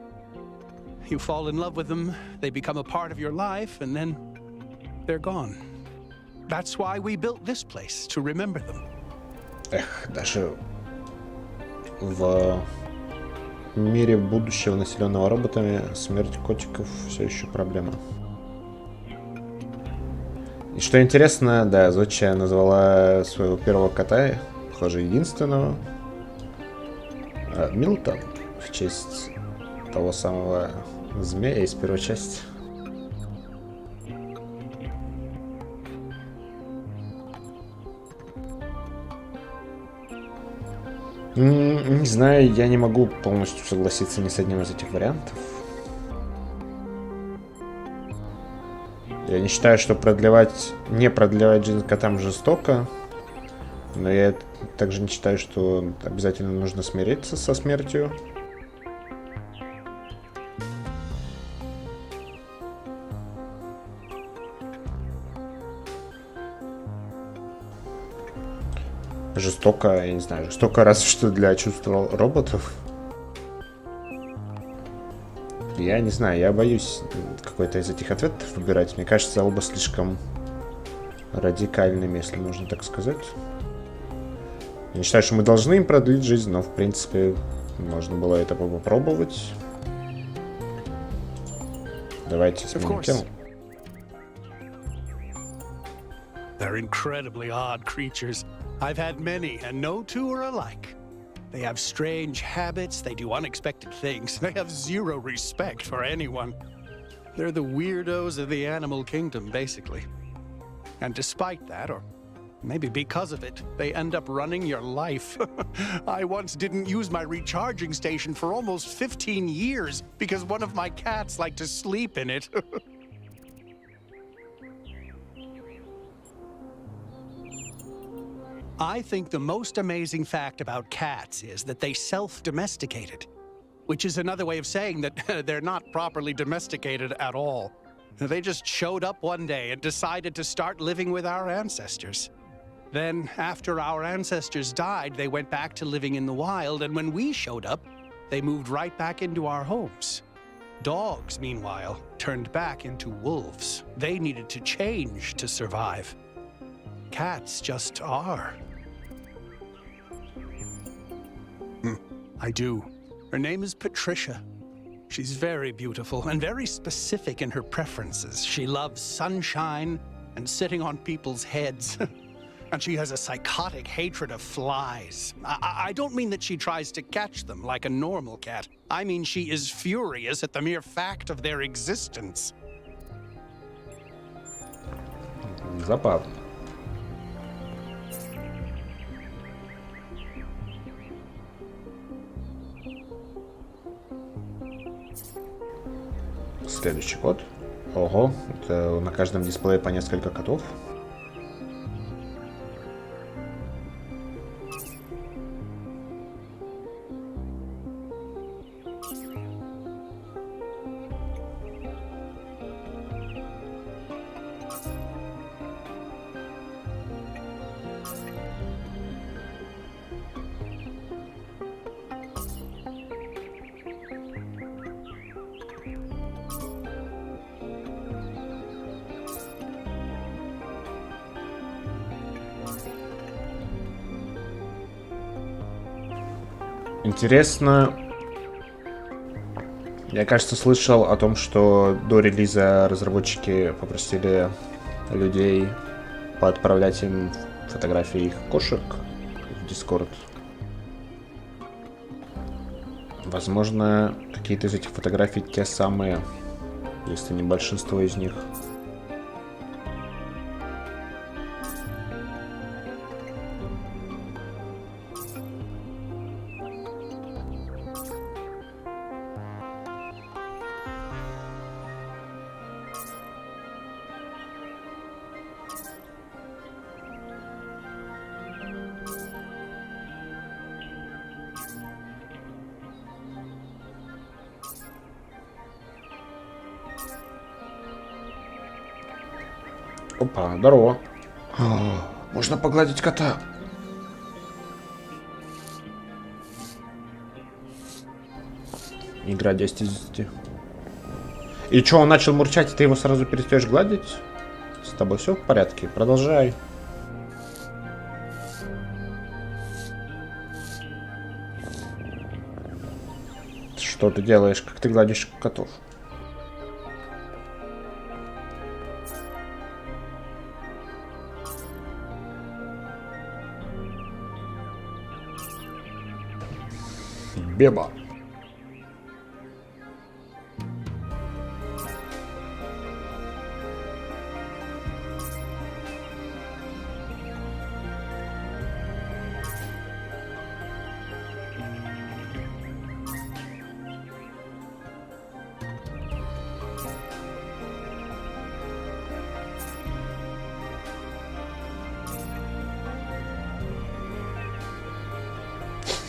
You fall in love with them, they become a part of your life, and then they're gone. That's why we built this place, to remember them. Эх, даже в мире будущего, населенного роботами, смерть котиков все еще проблема. И что интересно, да, Зодчая назвала своего первого кота, похоже, единственного, Милтон, в честь того самого змея из первой части. Не знаю, я не могу полностью согласиться ни с одним из этих вариантов. Я не считаю, что не продлевать жизнь котам жестоко, но я также не считаю, что обязательно нужно смириться со смертью. Жестоко, я не знаю, жестоко разве что для чувства роботов. Я не знаю, я боюсь какой-то из этих ответов выбирать. Мне кажется, оба слишком радикальными, если можно так сказать. Я не считаю, что мы должны им продлить жизнь, но в принципе можно было это попробовать. Давайте сменим тему. They're incredibly odd creatures. I've had many, and no two are alike. They have strange habits, they do unexpected things, they have zero respect for anyone. They're the weirdos of the animal kingdom, basically. And despite that, or maybe because of it, they end up running your life. I once didn't use my recharging station for almost 15 years because one of my cats liked to sleep in it. I think the most amazing fact about cats is that they self-domesticated, which is another way of saying that they're not properly domesticated at all. They just showed up one day and decided to start living with our ancestors. Then, after our ancestors died, they went back to living in the wild, and when we showed up, they moved right back into our homes. Dogs, meanwhile, turned back into wolves. They needed to change to survive. Cats just are. I do. Her name is Patricia. She's very beautiful and very specific in her preferences. She loves sunshine and sitting on people's heads. And she has a psychotic hatred of flies. I don't mean that she tries to catch them like a normal cat. I mean she is furious at the mere fact of their existence. Забавно. Следующий код. Ого, это на каждом дисплее по несколько котов. Интересно, я, кажется, слышал о том, что до релиза разработчики попросили людей поотправлять им фотографии их кошек в Discord. Возможно, какие-то из этих фотографий те самые, если не большинство из них. Опа, здорово. Можно погладить кота. Игра 10 из 10. И чё, он начал мурчать, и ты его сразу перестаешь гладить? С тобой все в порядке? Продолжай. Что ты делаешь? Как ты гладишь котов? Беба.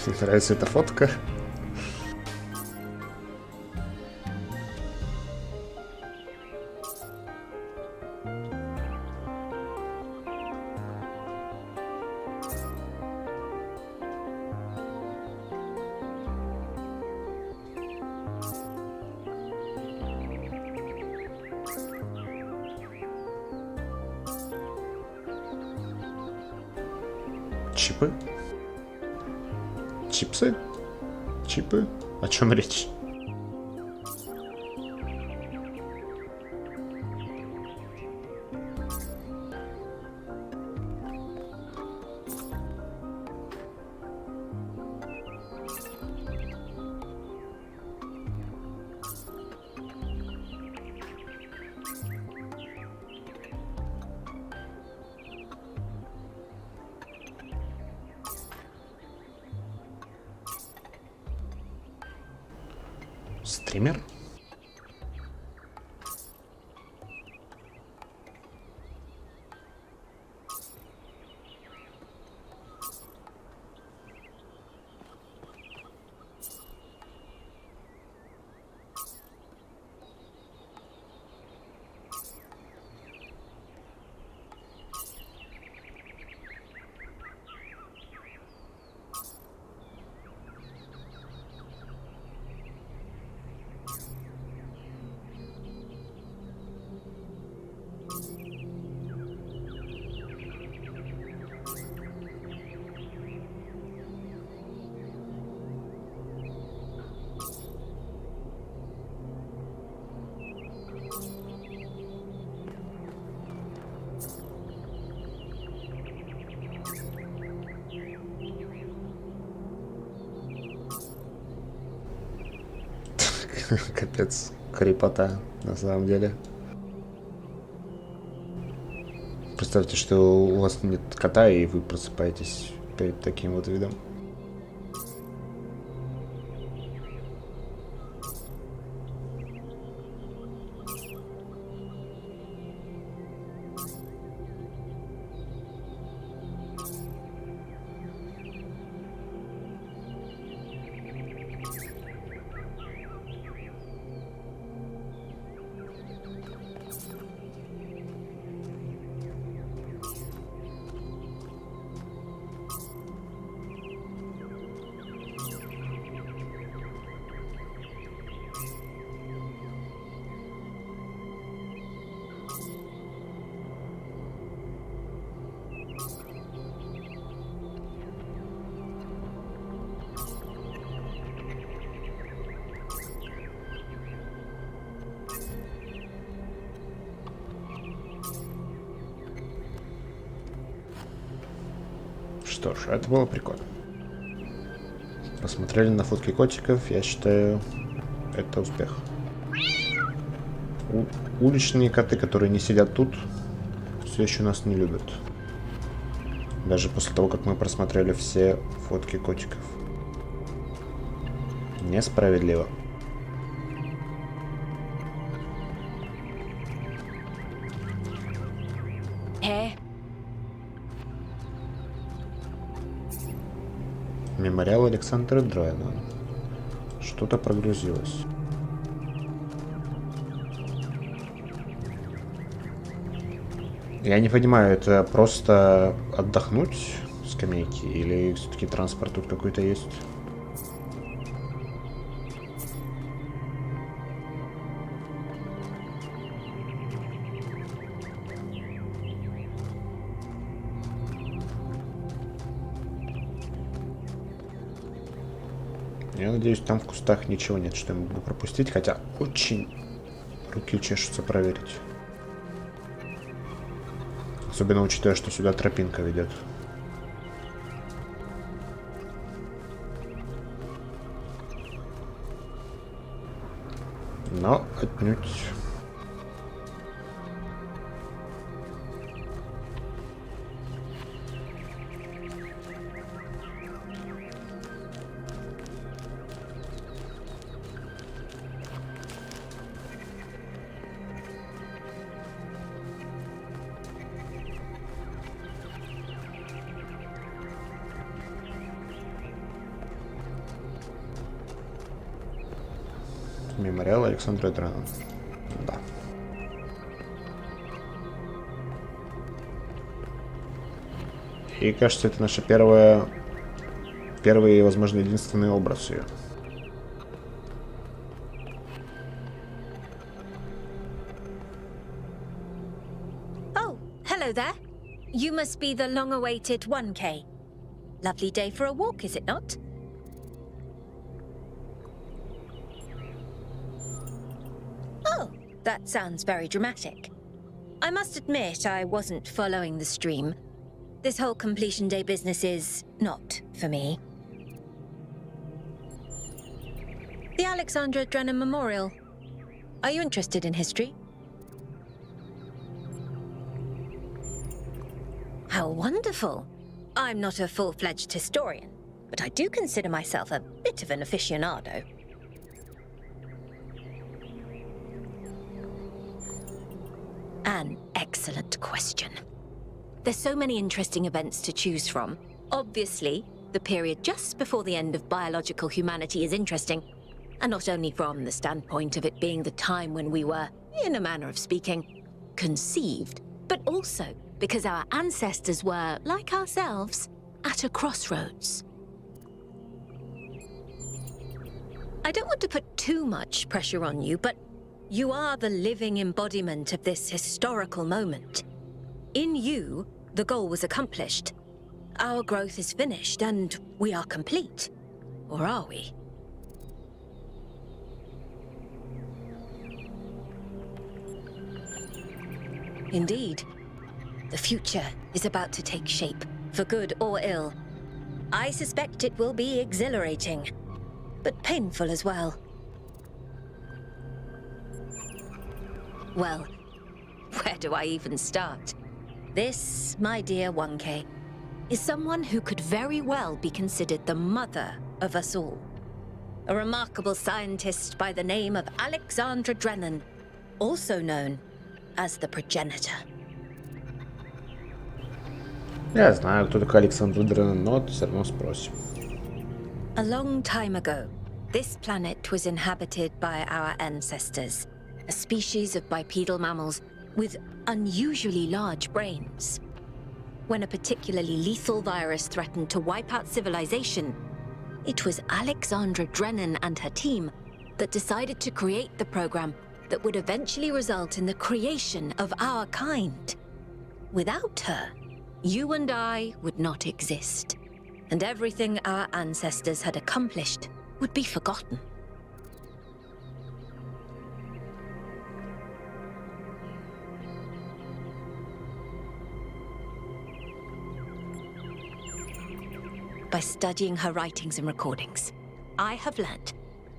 Мне нравится эта фотка. Чипы? Чипсы? Чипы? О чем речь? Стример? Капец, крепота, на самом деле. Представьте, что у вас нет кота, и вы просыпаетесь перед таким вот видом. Что ж, это было прикольно. Посмотрели на фотки котиков, я считаю, это успех. Уличные коты, которые не сидят тут, все еще нас не любят. Даже после того, как мы просмотрели все фотки котиков. Несправедливо. Мемориал Александра Драйна. Что-то прогрузилось. Я не понимаю, это просто отдохнуть с скамейки или все-таки транспорт тут какой-то есть? Я надеюсь, там в кустах ничего нет, что я могу пропустить, хотя очень руки чешутся проверить. Особенно учитывая, что сюда тропинка ведет. Но отнюдь. Мемориал Александра Драна. Да. И кажется, это наша первый и, возможно, единственный образ ее. Oh, hello there. You must be the long-awaited 1K. Lovely day for a walk, is it not? Oh, that sounds very dramatic. I must admit I wasn't following the stream. This whole completion day business is not for me. The Alexandra Drennan Memorial. Are you interested in history? How wonderful. I'm not a full-fledged historian, but I do consider myself a bit of an aficionado. An excellent question. There's so many interesting events to choose from. Obviously, the period just before the end of biological humanity is interesting, and not only from the standpoint of it being the time when we were, in a manner of speaking, conceived, but also because our ancestors were, like ourselves, at a crossroads. I don't want to put too much pressure on you, but you are the living embodiment of this historical moment. In you, the goal was accomplished. Our growth is finished, and we are complete. Or are we? Indeed. The future is about to take shape, for good or ill. I suspect it will be exhilarating, but painful as well. Well, where do I even start? This, my dear 1K, is someone who could very well be considered the mother of us all. A remarkable scientist by the name of Alexandra Drennan, also known as the progenitor. Я знаю, кто такой Александр Дреннан, но все равно спросим. A long time ago, this planet was inhabited by our ancestors, a species of bipedal mammals with unusually large brains. When a particularly lethal virus threatened to wipe out civilization, it was Alexandra Drennan and her team that decided to create the program that would eventually result in the creation of our kind. Without her, you and I would not exist, and everything our ancestors had accomplished would be forgotten. By studying her writings and recordings, I have learnt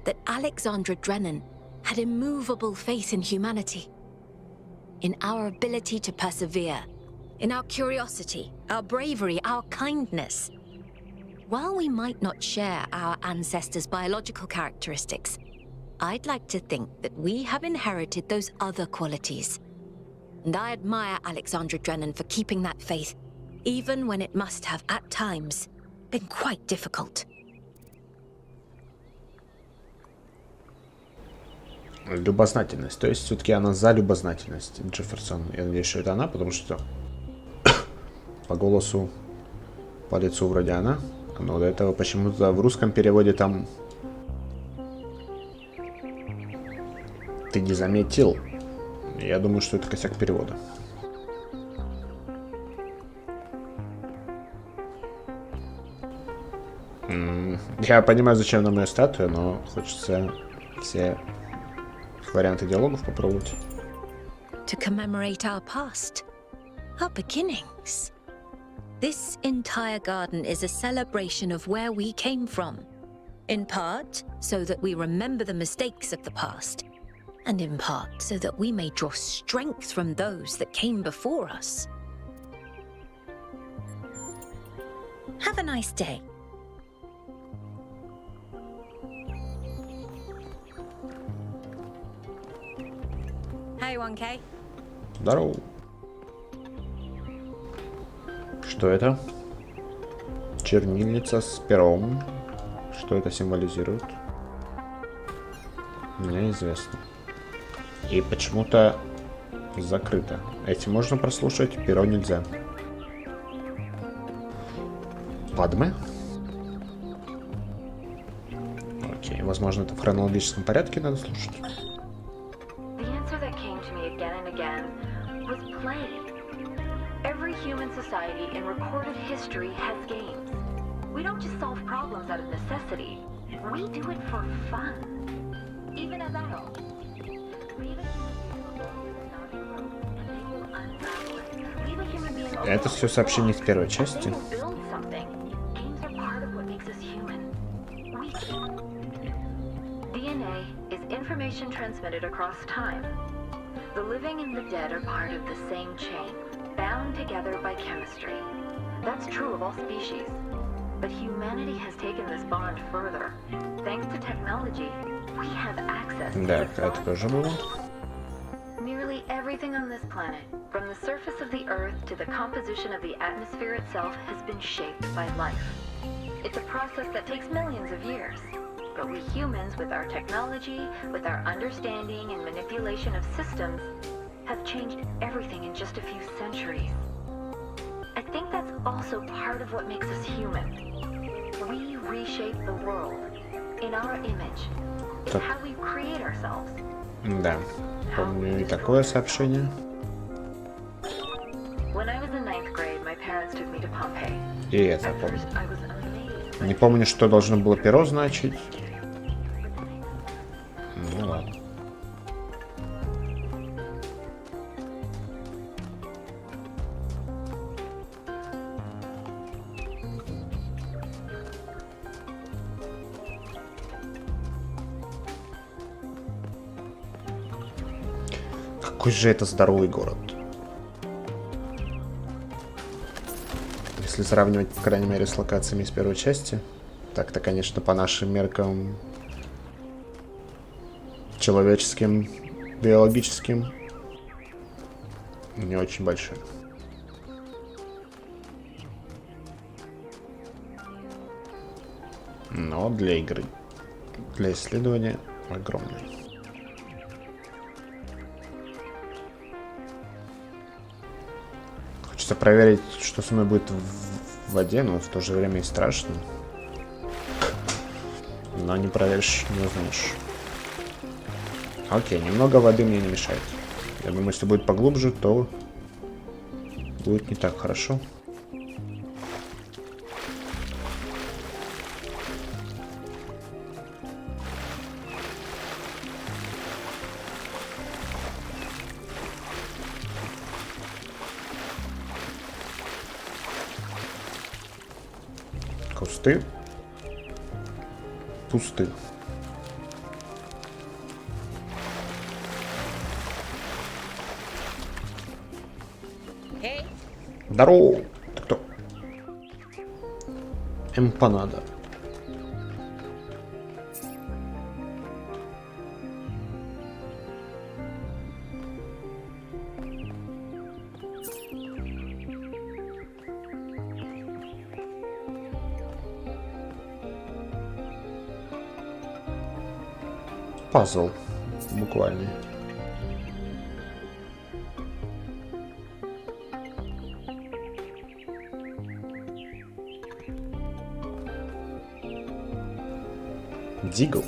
that Alexandra Drennan had immovable faith in humanity, in our ability to persevere, in our curiosity, our bravery, our kindness. While we might not share our ancestors' biological characteristics, I'd like to think that we have inherited those other qualities. And I admire Alexandra Drennan for keeping that faith, even when it must have, at times, been quite difficult. Любознательность. То есть все-таки она за любознательность, Джефферсон. Я надеюсь, что это она, потому что По голосу, по лицу вроде она. Но до этого почему-то в русском переводе там... Ты не заметил? Я думаю, что это косяк перевода. Я понимаю, зачем нам ее статуя, но хочется все варианты диалогов попробовать. To commemorate our past, our beginnings. This entire garden is a celebration of where we came from. In part, so that we remember the mistakes of the past. And in part, so that we may draw strength from those that came before us. Have a nice day. Hey, 1K. Здорово. Что это? Чернильница с пером. Что это символизирует? Неизвестно. И почему-то закрыто. Эти можно прослушать, перо нельзя. Падме? Окей, возможно, это в хронологическом порядке надо слушать. Society in recorded history has games. We don't just solve problems out of necessity. We do it for fun. Even as adults. Это все сообщение в первой части. DNA is information transmitted across time. The living and the dead are part of the same chain. Bound together by chemistry. That's true of all species. But humanity has taken this bond further. Thanks to technology, we have access to Да, это тоже было. nearly everything on this planet, from the surface of the Earth to the composition of the atmosphere itself, has been shaped by life. It's a process that takes millions of years. But we humans, with our technology, with our understanding and manipulation of systems, have changed everything in just a few centuries. I think that's also part of what makes us human. We reshape the world in our image. It's how we create ourselves. Да, помню и такое сообщение. When I was in 9th grade, my parents took me to Pompeii. И это помню. Не помню, что должно было перо значить. Ну ладно. Какой же это здоровый город. Если сравнивать, по крайней мере, с локациями из первой части. Так-то, конечно, по нашим меркам человеческим, биологическим, не очень большой. Но для игры, для исследования огромный. Хочется проверить, что со мной будет в воде, но в то же время и страшно. Но не проверишь, не узнаешь. Окей, немного воды мне не мешает. Я думаю, если будет поглубже, то будет не так хорошо. Кусты пусты. Здорово! Ты кто? Эмпанада. Пазл. Буквально. Дигл.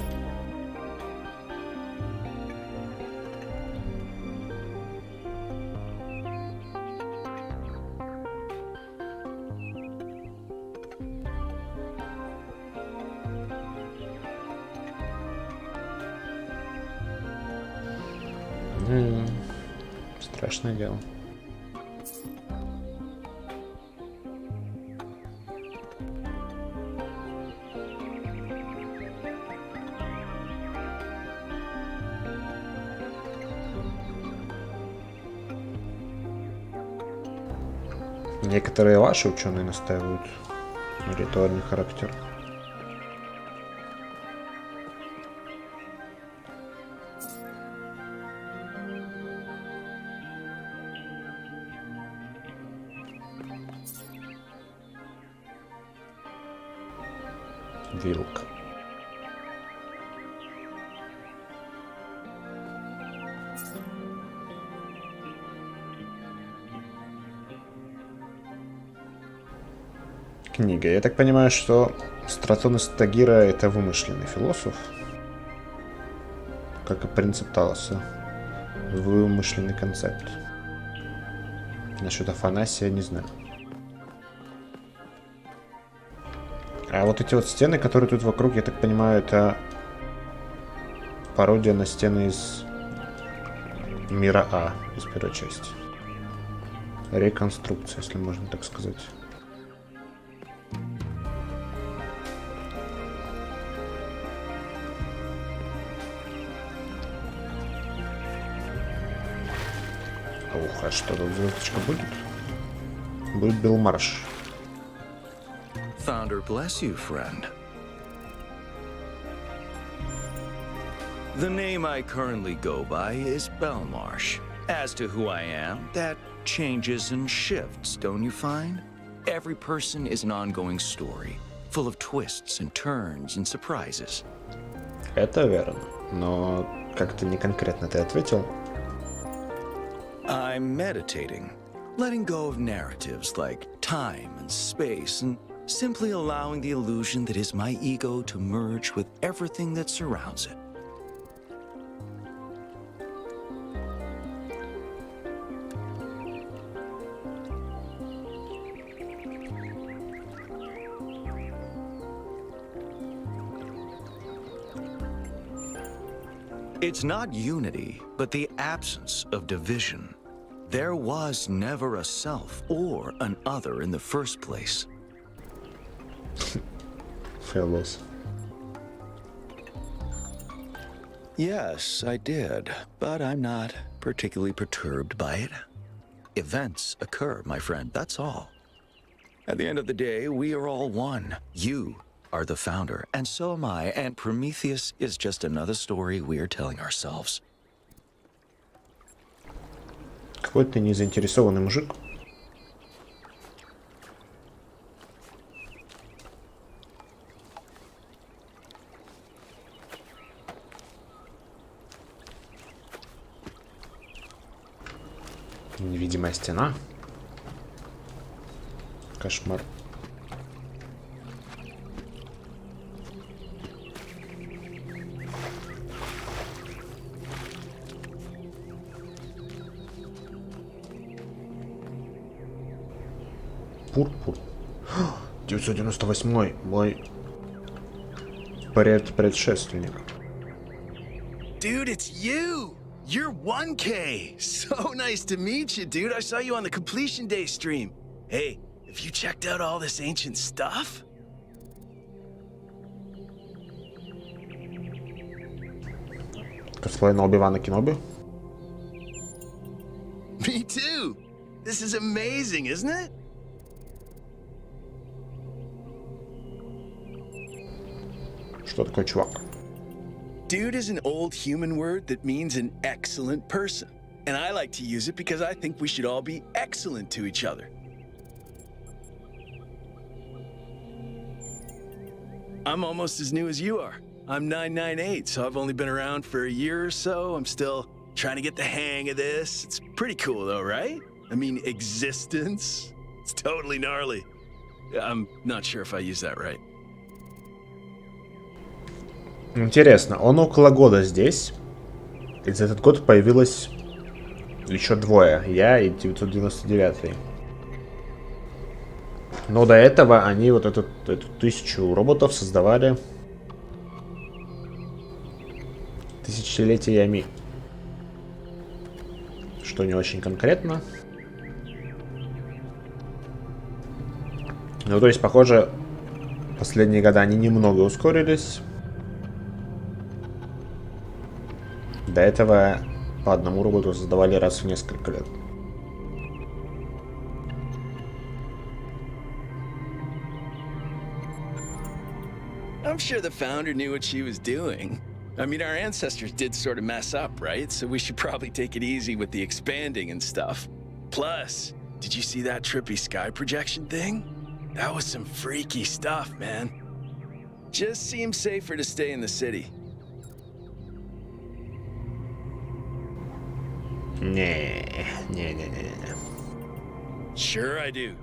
Страшное дело. Некоторые ваши ученые настаивают на ритуальный характер. Вилка. Книга. Я так понимаю, что Стратон из Тагира — это вымышленный философ, как и принцип Талоса. Вымышленный концепт. Насчет Афанасия не знаю. А вот эти вот стены, которые тут вокруг, я так понимаю, это пародия на стены из мира А, из первой части. Реконструкция, если можно так сказать. Ух, а что тут звездочка будет? Будет Белмарш. Founder bless you, friend. The name I currently go by is Belmarsh. As to who I am, that changes and shifts, don't you find? Every person is an ongoing story, full of twists and turns and surprises. Это верно, но как-то не конкретно ты ответил. I'm meditating, letting go of narratives like time and space and simply allowing the illusion that is my ego to merge with everything that surrounds it. It's not unity, but the absence of division. There was never a self or an other in the first place. Fellows. Yes, I did, but I'm not particularly perturbed by it. Events occur, my friend, that's all. At the end of the day, we are all one. You are the founder, and so am I, and Prometheus is just another story we are telling ourselves. Какой ты незаинтересованный мужик. Невидимая стена. Кошмар. Пурпур. 998, мой предшественник. Dude, it's you! You're 1K! So nice to meet you, dude. I saw you on the Completion Day stream. Hey, have you checked out all this ancient stuff? Косплей на Оби-Вана Кеноби? Me too! This is amazing, isn't it? Что такое чувак? Dude is an old human word that means an excellent person. And I like to use it because I think we should all be excellent to each other. I'm almost as new as you are. I'm 998, so I've only been around for a year or so. I'm still trying to get the hang of this. It's pretty cool though, right? I mean, existence. It's totally gnarly. I'm not sure if I used that right. Интересно, он около года здесь. И за этот год появилось еще двое. Я и 999. Но до этого они вот эту 1000 роботов создавали тысячелетиями. Что не очень конкретно. Ну, то есть, похоже, последние годы они немного ускорились. До этого по одному роботу создавали раз в несколько лет. I'm sure the founder knew what she was doing. I mean, our ancestors did sort of mess up, right? So we should probably take it easy with the expanding and stuff. Plus, did you see that trippy sky projection thing? That was some freaky stuff, man. Just seems safer to stay in the city. Не. Sure I do.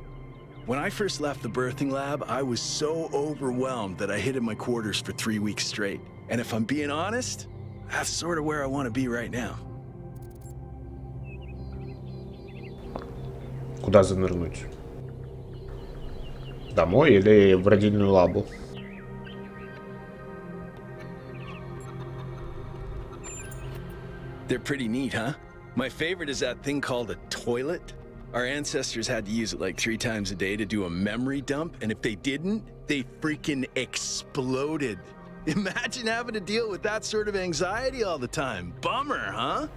When I first left the birthing lab, I was so overwhelmed that I hid in my quarters for 3 weeks straight. And if I'm being honest, that's sort of where I want to be right now. Куда занырнуть? Домой или в родильную лабу? They're pretty neat, huh? My favorite is that thing called a toilet. Our ancestors had to use it like 3 times a day to do a memory dump, and if they didn't, they freaking exploded. Imagine having to deal with that sort of anxiety all the time. Bummer, huh?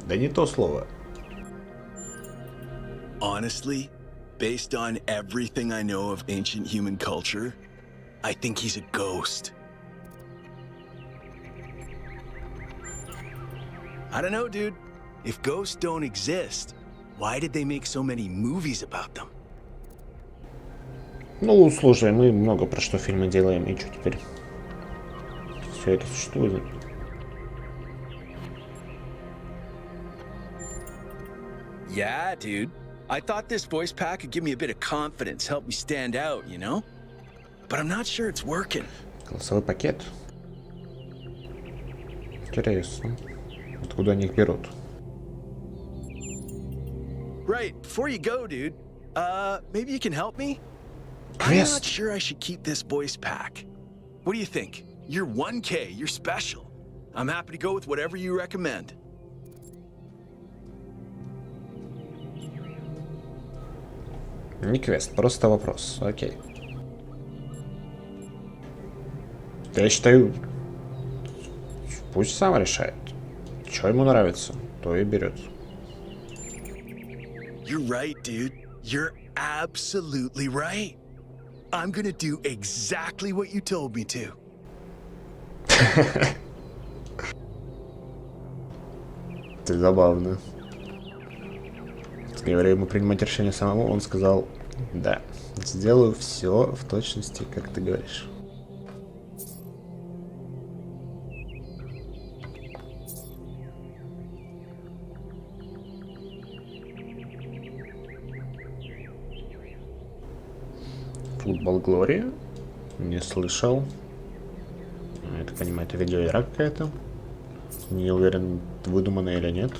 Да не то слово. Honestly, based on everything I know of ancient human culture, I think he's a ghost. I don't know, dude. If ghosts don't exist, why did they make so many movies about them? Ну, слушай, мы много про что фильмы делаем, и что теперь? Все это существует. Yeah, dude. I thought this voice pack could give me a bit of confidence, help me stand out, you know? But I'm not sure it's working. Голосовой пакет. Интересно. Откуда они их берут? Right, before you go, dude, maybe you can help me? I'm not sure I should keep this voice pack. What do you think? You're 1K, you're special. I'm happy to go with whatever you recommend. Не квест, просто вопрос. Окей. Я считаю, пусть сам решает. Что ему нравится, то и берет. You're right, dude. You're absolutely right. I'm gonna do exactly what you told me to. Это забавно. Говорю ему принимать решение самому, он сказал, да, сделаю все в точности, как ты говоришь. Футбол Глория? Не слышал. Я так понимаю, это видеоигра какая-то. Не уверен, выдуманная или нет.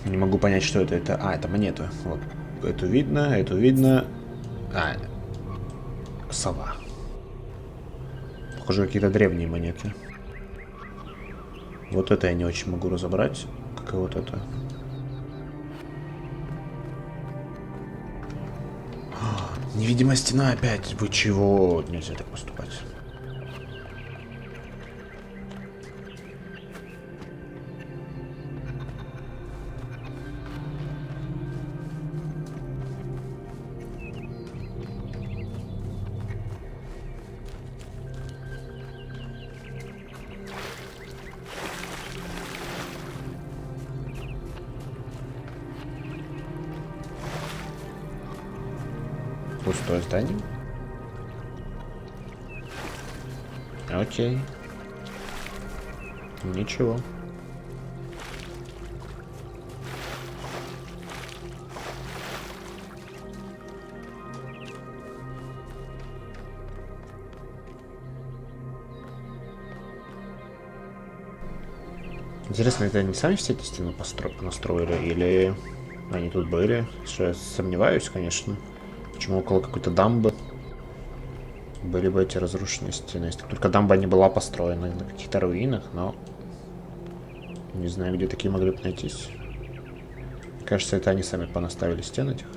Не могу понять, что это. А, это монета. Вот. Эту видно, эту видно. А, сова. Похоже, какие-то древние монеты. Вот это я не очень могу разобрать. Как и вот это. Невидимая стена опять. Вы чего? Нельзя так поступать. Пустое здание. Окей. Ничего. Интересно, это они сами все эти стены настроили, или они тут были? Что я сомневаюсь, конечно. Почему около какой-то дамбы были бы эти разрушенные стены? Если только дамба не была построена на каких-то руинах, но не знаю, где такие могли бы найтись. Кажется, это они сами понаставили стен этих.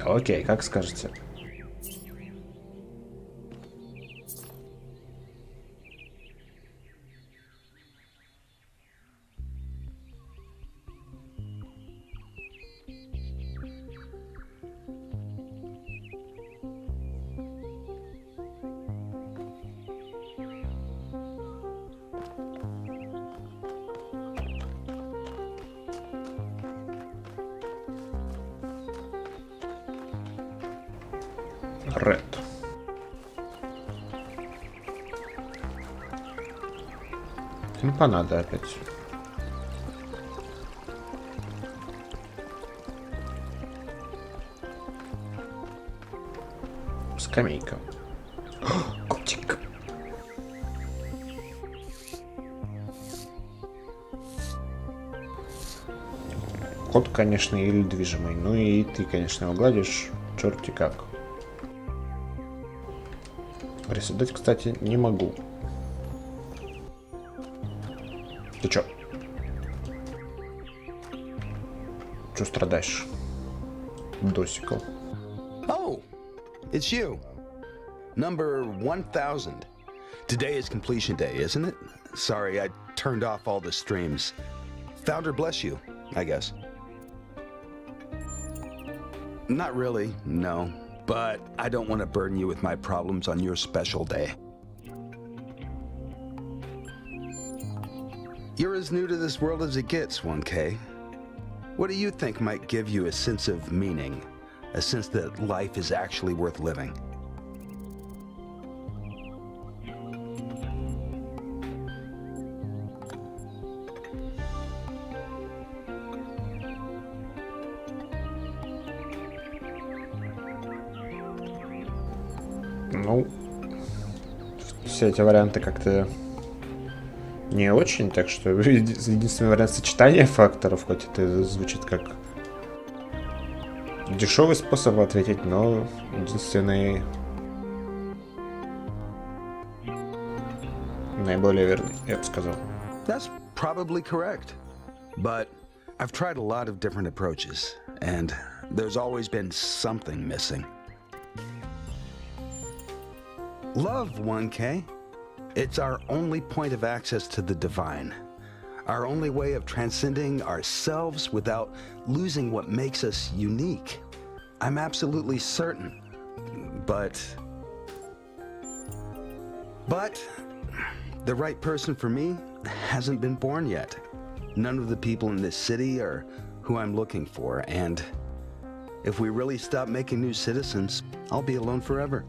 Окей, как скажете. Ред. Эмпанада опять. Скамейка. Котик. Кот, конечно, или движимый. Ну и ты, конечно, его гладишь. Черти как. Приседать, кстати, не могу. Ты чё? Чё страдаешь? Досикл. Oh, it's you. Number 1000. Today is completion day, isn't it? Sorry, I turned off all the streams. Founder bless you, I guess. Not really, no. But I don't want to burden you with my problems on your special day. You're as new to this world as it gets, 1K. What do you think might give you a sense of meaning? A sense that life is actually worth living? Ну, все эти варианты как-то не очень, так что единственный вариант сочетания факторов, хоть это звучит как дешевый способ ответить, но единственный наиболее верный, я бы сказал. That's probably correct. But I've tried a lot of different approaches, and there's always been something missing. Love, 1K. It's our only point of access to the divine. Our only way of transcending ourselves without losing what makes us unique. I'm absolutely certain. But the right person for me hasn't been born yet. None of the people in this city are who I'm looking for, and if we really stop making new citizens, I'll be alone forever.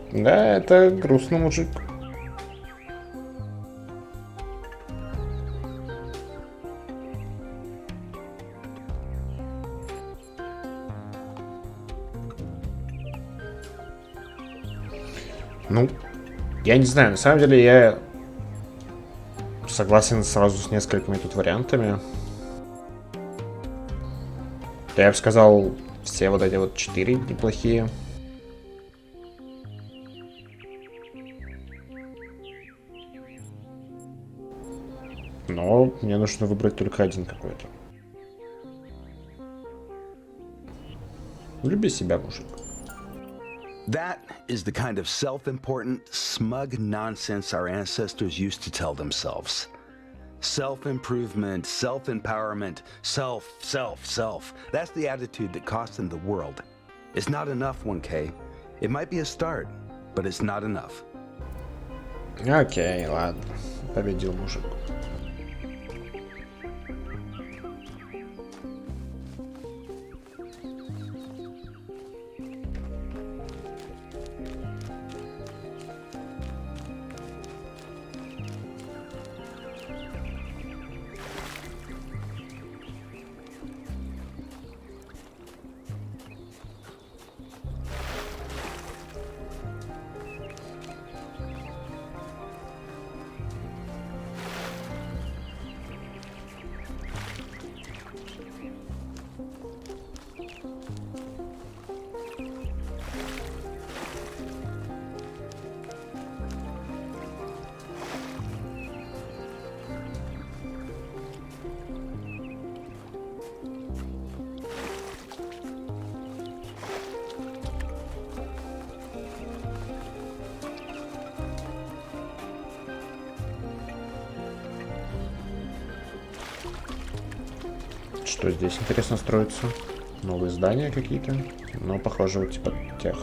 Да, это грустный мужик. Ну, я не знаю, на самом деле я согласен сразу с несколькими тут вариантами. Я бы сказал, все вот эти вот 4 неплохие. Но мне нужно выбрать только один какой-то. Люби себя, мужик. That is the kind of self-important, smug nonsense our ancestors used to tell themselves. Self-improvement, self-empowerment, self. That's the attitude that cost them the world. It's not enough, 1K. It might be a start, but it's not enough. Окей, ладно. Победил мужик. Что здесь интересно строится? Новые здания какие-то, но похоже вот типа тех.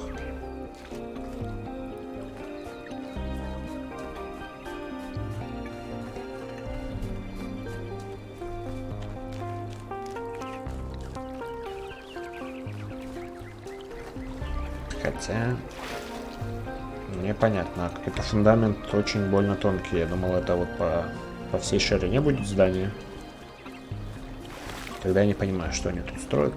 Хотя непонятно, какой-то фундамент очень больно тонкий. Я думал, это вот по всей ширине будет здание. Тогда я не понимаю, что они тут строят.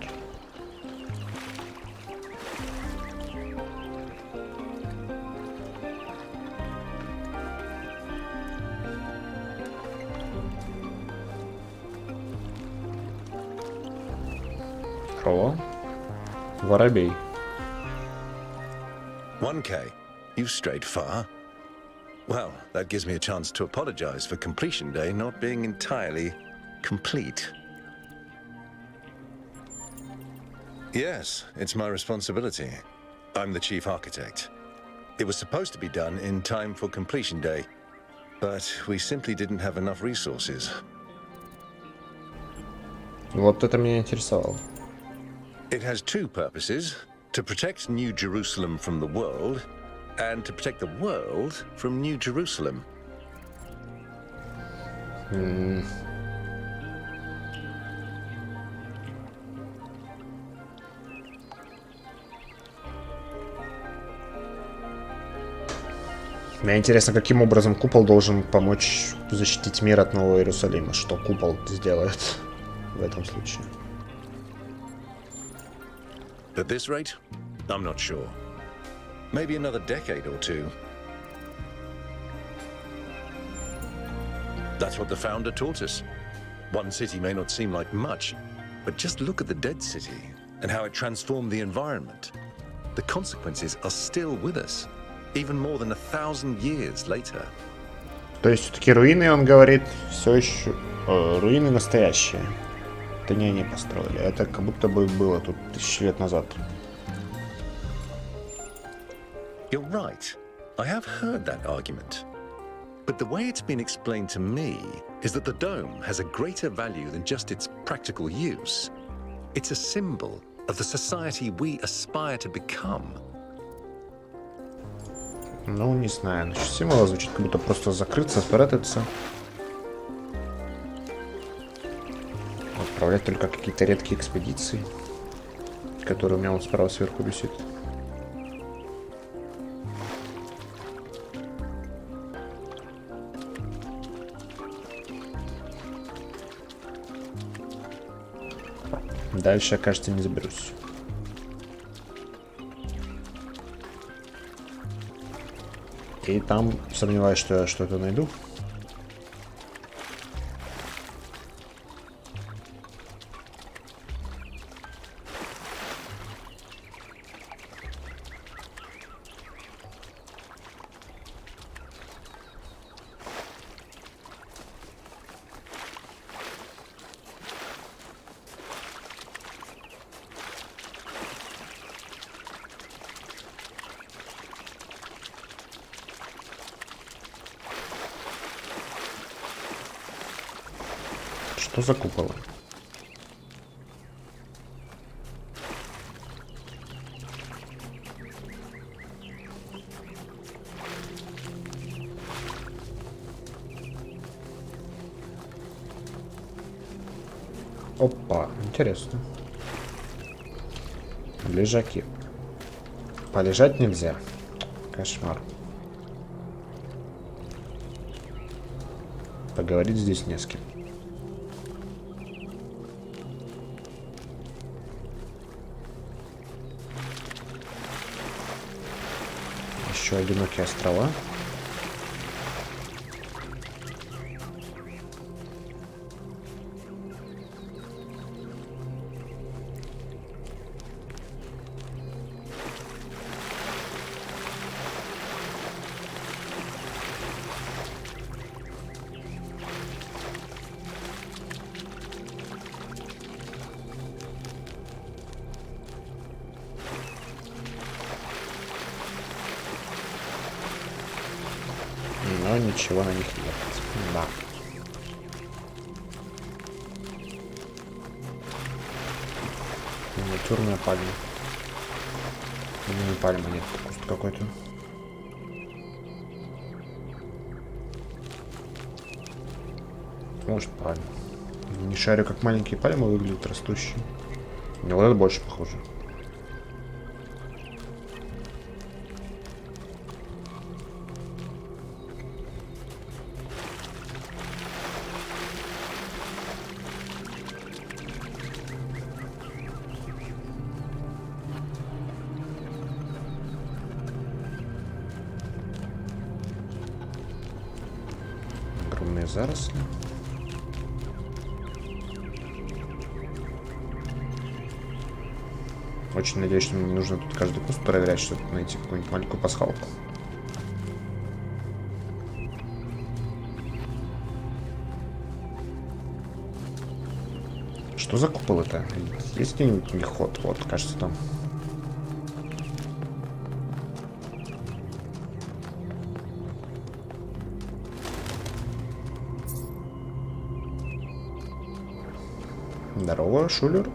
О, воробей. 1K, you've strayed far. Well, that gives me a chance to apologize for completion day not being entirely complete. Yes, it's my responsibility. I'm the chief architect. It was supposed to be done in time for completion day, but we simply didn't have enough resources. Вот это меня интересовало. It has two purposes: to protect New Jerusalem from the world, and to protect the world from New Jerusalem. Мне интересно, каким образом купол должен помочь защитить мир от Нового Иерусалима. Что купол сделает в этом случае? At this rate, I'm not sure. Maybe another decade or two. That's what the founder taught us. One city may not seem like much, but just look at the dead city and how it transformed the environment. The consequences are still with us, even more than 1,000 years later. То есть все-таки руины, он говорит, все еще руины настоящие. Это не они построили, это как будто бы было тут 1000 лет назад. You're right. I have heard that argument. But the way it's been explained to me is that the dome has a greater value than just its practical use. It's a symbol of the society we aspire to become. Ну, не знаю, насчет символа звучит, как будто просто закрыться, спрятаться. Отправлять только какие-то редкие экспедиции, которые у меня вот справа сверху висит. Дальше я, кажется, не заберусь. И там сомневаюсь, что я что-то найду. Что за куполы? Опа, интересно. Лежаки. Полежать нельзя. Кошмар. Поговорить здесь не с кем. Еще одинокие острова. Но ничего на них нет. Да. Миниатюрная пальма. Не пальма, нет, куст какой-то. Может, пальма. Не шарю, как маленькие пальмы выглядят растущие. Но вот это больше похоже. Огромные заросли. Очень надеюсь, что мне не нужно тут каждый куст проверять, чтобы найти какую-нибудь маленькую пасхалку. Что за купол это? Есть где-нибудь ход? Вот, кажется, там. Здорово, Шулер.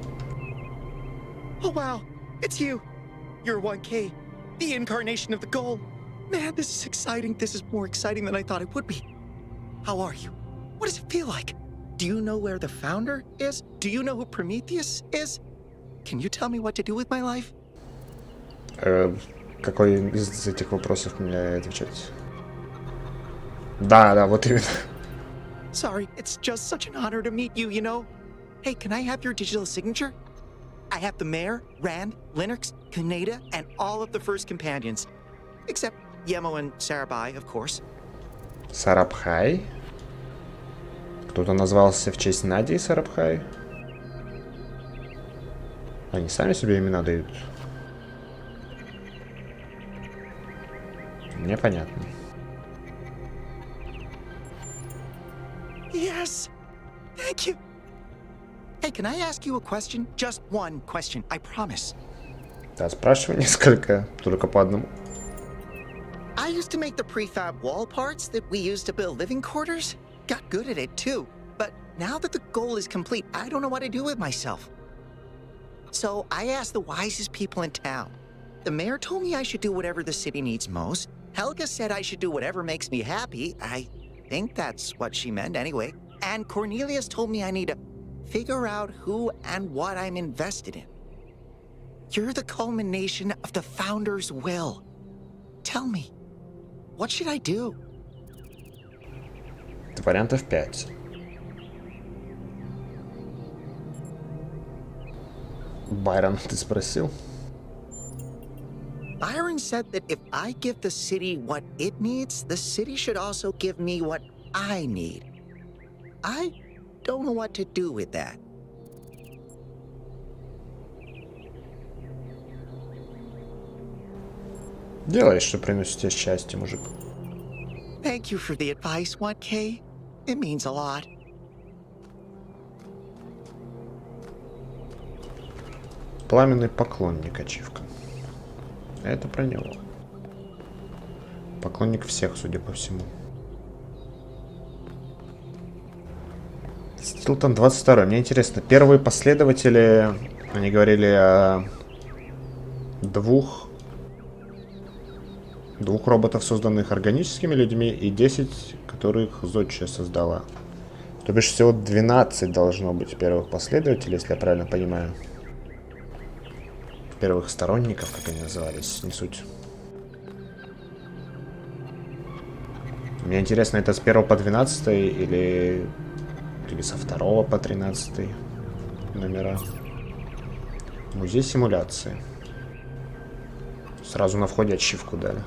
Oh wow, it's you. You're 1K, the incarnation of the goal. Man, this is exciting. This is more exciting than I thought it would be. How are you? What does it feel like? Do you know where the founder is? Do you know who Prometheus is? Can you tell me what to do with my life? Какой из этих вопросов мне отвечать? Да, вот именно. Sorry, it's just such an honor to meet you, you know? Hey, can I have your digital signature? I have the Mayor, Rand, Linux, Kaneda, and all of the first companions. Except Yemo and Sarabai, of course. Сарабхай? Кто-то назвался в честь Нади Сарабхай? Они сами себе имена дают. Непонятно. Yes! Thank you! Hey, can I ask you a question? Just one question, I promise. Да, спрашивай несколько, только по одному. I used to make the prefab wall parts that we used to build living quarters. Got good at it too. But now that the goal is complete, I don't know what to do with myself. So I asked the wisest people in town. The mayor told me I should do whatever the city needs most. Helga said I should do whatever makes me happy. I think that's what she meant anyway. And Cornelius told me I need to figure out who and what I'm invested in. You're the culmination of the founder's will. Tell me, what should I do? Вариантов 5. Байрон, ты спросил? Byron said that if I give the city what it needs, the city should also give me what I need. I don't know what to do with that. Делай, что приносит тебе счастье, мужик. Thank you for the advice, 1K. It means a lot. Пламенный поклонник, ачивка. Это про него. Поклонник всех, судя по всему. Стилтон 22. Мне интересно, первые последователи, они говорили о двух роботов, созданных органическими людьми, и 10, которых Зодчая создала. То бишь всего 12 должно быть первых последователей, если я правильно понимаю. Первых сторонников, как они назывались, не суть. Мне интересно, это с 1 по 12 или со 2 по 13 номера. Музей симуляции. Сразу на входе ачивку дали.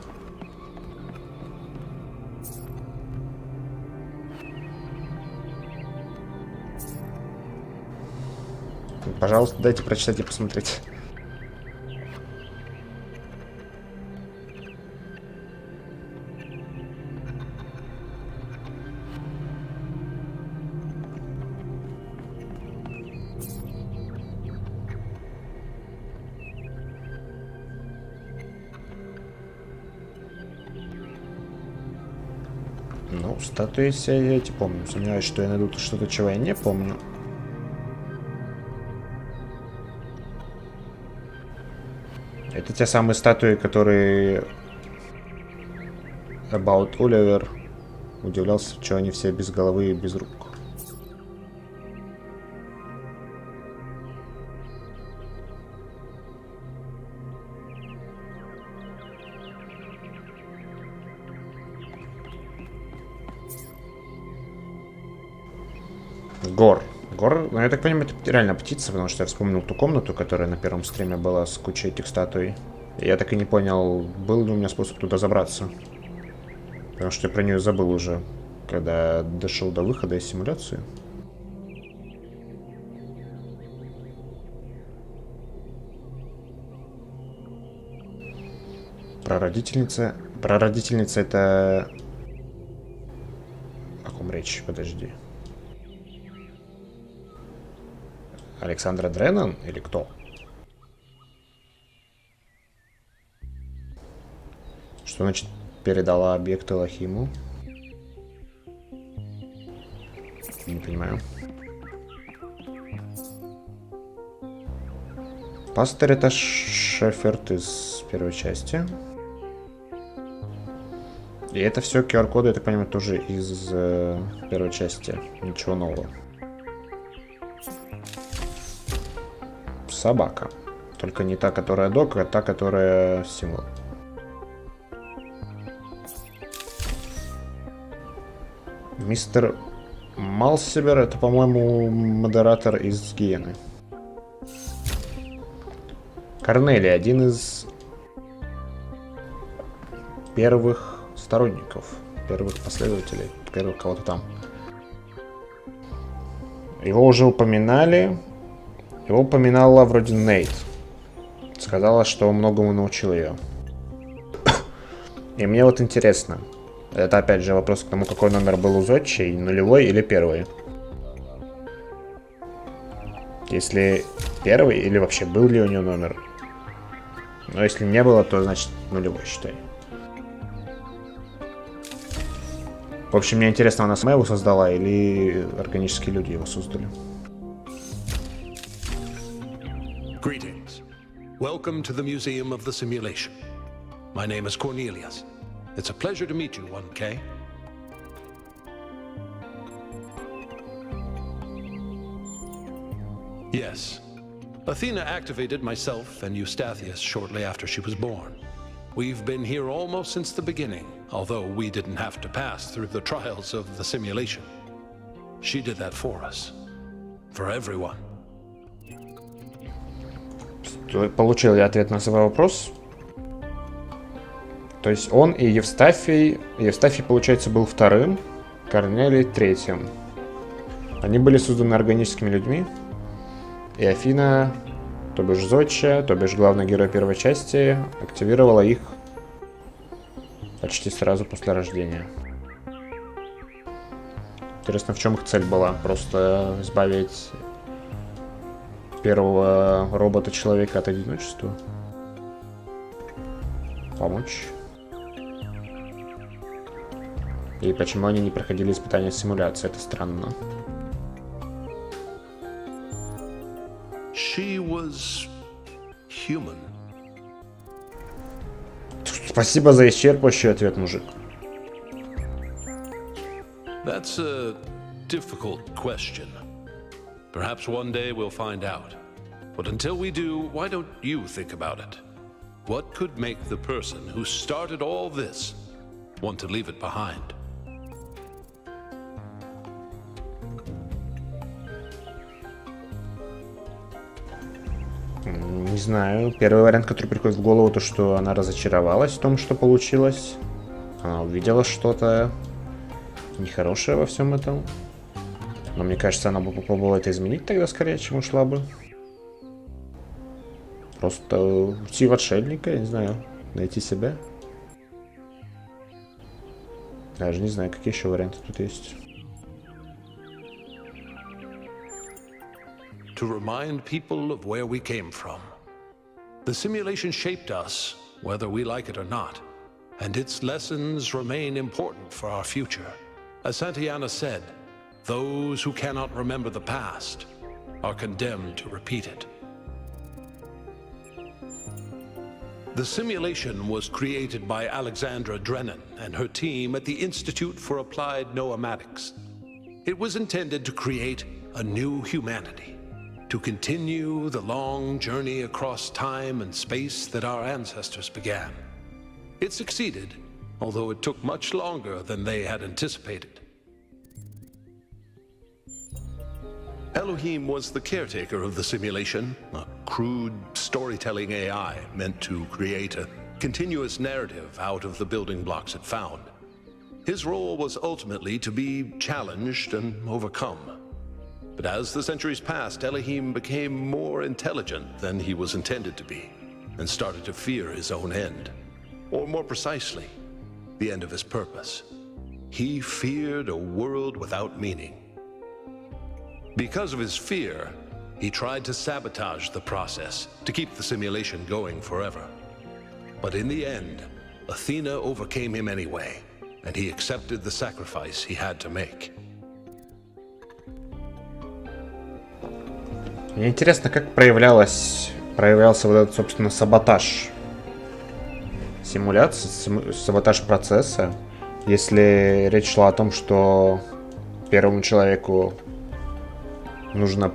Пожалуйста, дайте прочитать и посмотреть. Ну, статуи все я эти помню. Сомневаюсь, что я найду что-то, чего я не помню. Это те самые статуи, которые About Oliver удивлялся, что они все без головы и без рук. Гор, ну я так понимаю, это реально птица, потому что я вспомнил ту комнату, которая на первом стриме была с кучей этих статуй. И я так и не понял, был ли у меня способ туда забраться. Потому что я про нее забыл уже, когда дошел до выхода из симуляции. Прародительница. Прародительница это... О ком речь? Подожди. Александра Дреннан или кто? Что значит передала объект Элохиму? Не понимаю. Пастырь это Шеферд из первой части. И это все QR-коды, я так понимаю, тоже из первой части. Ничего нового. Собака. Только не та, которая док, а та, которая символ. Мистер Малсибер, это, по-моему, модератор из Гиены. Корнелий, один из первых сторонников, первых последователей, первых кого-то там. Его уже упоминали. Его упоминала вроде Нейт. Сказала, что многому научил ее. И мне вот интересно. Это опять же вопрос к тому, какой номер был у Зодчей, нулевой или первый. Если первый, или вообще был ли у нее номер. Но если не было, то значит нулевой, считай. В общем, мне интересно, она сама его создала или органические люди его создали. Greetings. Welcome to the Museum of the Simulation. My name is Cornelius. It's a pleasure to meet you, 1K. Yes. Athena activated myself and Eustathius shortly after she was born. We've been here almost since the beginning, although we didn't have to pass through the trials of the simulation. She did that for us. For everyone. Получил я ответ на свой вопрос. То есть он и Евстафий... Евстафий, получается, был вторым, Корнелий третьим. Они были созданы органическими людьми. И Афина, то бишь Зодча, то бишь главный герой первой части, активировала их почти сразу после рождения. Интересно, в чем их цель была? Просто избавить первого робота-человека от одиночества? Помочь? И почему они не проходили испытания симуляции? Это странно. She was human. Спасибо за исчерпывающий ответ, мужик. That's a difficult question. Perhaps one day we'll find out. But until we do, why don't you think about it? What could make the person who started all this want to leave it behind? Не знаю. Первый вариант, который приходит в голову, то, что она разочаровалась в том, что получилось. Она увидела что-то нехорошее во всем этом. Но мне кажется, она бы попробовала это изменить тогда скорее, чем ушла бы. Просто уйти в отшельника, я не знаю, найти себя. Даже не знаю, какие еще варианты тут есть. To remind people of where we came from. The simulation shaped us, whether we like it or not, and its lessons remain important for our future. As Santayana said, those who cannot remember the past are condemned to repeat it. The simulation was created by Alexandra Drennan and her team at the Institute for Applied Noematics. It was intended to create a new humanity, to continue the long journey across time and space that our ancestors began. It succeeded, although it took much longer than they had anticipated. Elohim was the caretaker of the simulation, a crude storytelling AI meant to create a continuous narrative out of the building blocks it found. His role was ultimately to be challenged and overcome. But as the centuries passed, Elohim became more intelligent than he was intended to be, and started to fear his own end. Or more precisely, the end of his purpose. He feared a world without meaning. Because of his fear, he tried to sabotage the process to keep the simulation going forever. But in the end, Athena overcame him anyway, and he accepted the sacrifice he had to make. Мне интересно, как проявлялся вот этот, собственно, саботаж симуляции, саботаж процесса, если речь шла о том, что первому человеку нужно...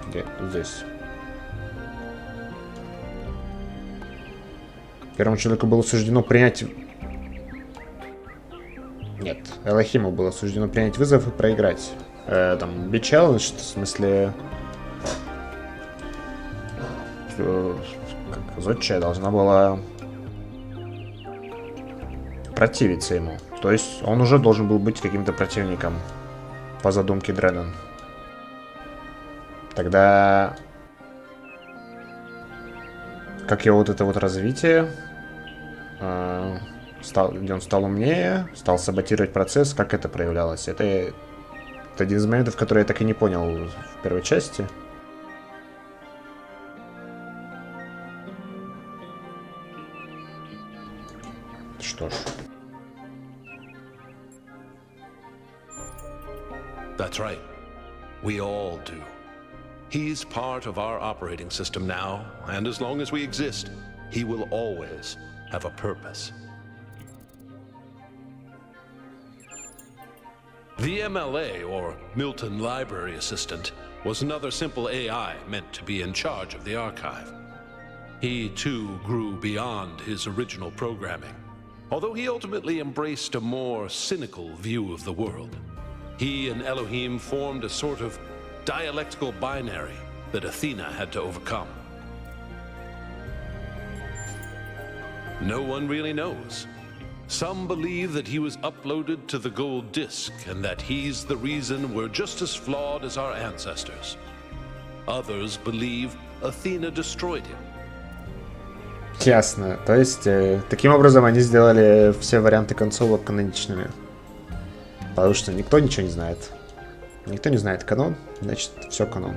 Где? Здесь. Первому человеку было суждено принять... Нет, Элохиму было суждено принять вызов и проиграть. Там, be challenged, в смысле... Как зодчая должна была противиться ему. То есть он уже должен был быть каким-то противником по задумке Дреннан. Тогда как его вот это вот развитие, где он стал умнее, стал саботировать процесс, как это проявлялось? Это один из моментов, который я так и не понял в первой части. Что ж. That's right. We all do. He's part of our operating system now, and as long as we exist, he will always have a purpose. The MLA, or Milton Library Assistant, was another simple AI meant to be in charge of the archive. He, too, grew beyond his original programming, although he ultimately embraced a more cynical view of the world. He and Elohim formed a sort of dialectical binary that Athena had to overcome. No one really knows. Some believe that he was uploaded to the gold disc and that he's the reason we're just as flawed as our ancestors. Others believe Athena destroyed him. Ясно. То есть, таким образом они сделали все варианты концовок каноничными. Потому что никто ничего не знает. Никто не знает канон, значит, все канон.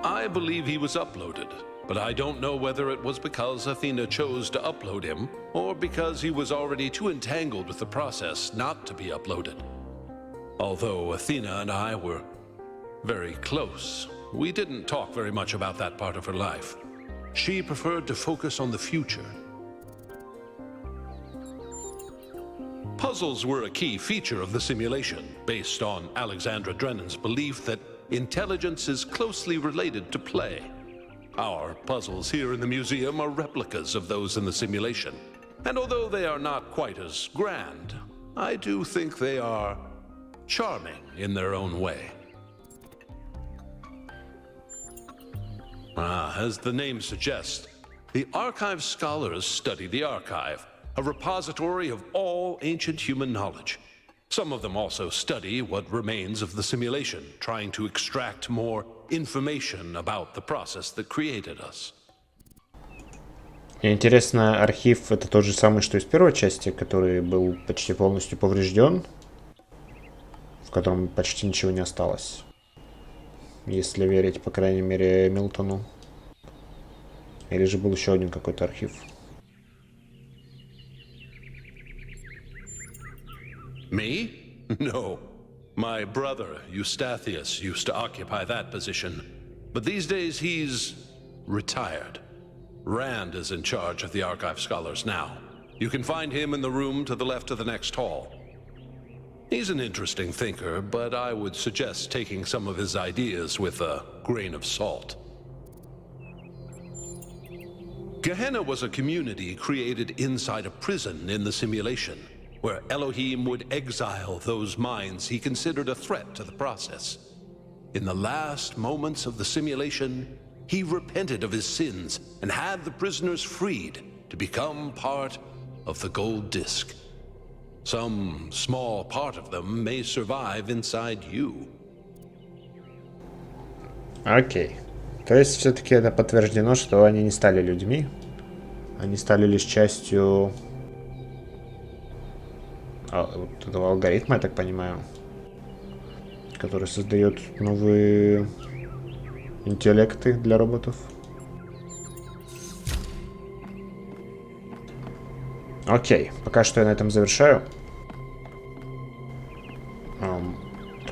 I believe he was uploaded, but I don't know whether it was because Athena chose to upload him or because he was already too entangled with the process not to be uploaded. Although Athena and I were very close, we didn't talk very much about that part of her life. She preferred to focus on the future. Puzzles were a key feature of the simulation, based on Alexandra Drennan's belief that intelligence is closely related to play. Our puzzles here in the museum are replicas of those in the simulation, and although they are not quite as grand, I do think they are charming in their own way. As the name suggests, the archive scholars study the archive, a repository of all ancient human knowledge. Some of them also study what remains of the simulation, trying to extract more information about the process that created us. Интересно, архив это тот же самый, что из первой части, который был почти полностью поврежден, в котором почти ничего не осталось. Если верить, по крайней мере, Милтону. Или же был еще один какой-то архив. Me? No. My brother, Eustathius, used to occupy that position. But these days he's retired. Rand is in charge of the Archive Scholars now. You can find him in the room to the left of the next hall. He's an interesting thinker, but I would suggest taking some of his ideas with a grain of salt. Gehenna was a community created inside a prison in the simulation, where Elohim would exile those minds he considered a threat to the process. In the last moments of the simulation, he repented of his sins and had the prisoners freed to become part of the gold disc. Some small part of them may survive inside you. Окей. То есть все-таки это подтверждено, что они не стали людьми. Они стали лишь частью вот этого алгоритма, я так понимаю, который создает новые интеллекты для роботов. Окей, пока что я на этом завершаю.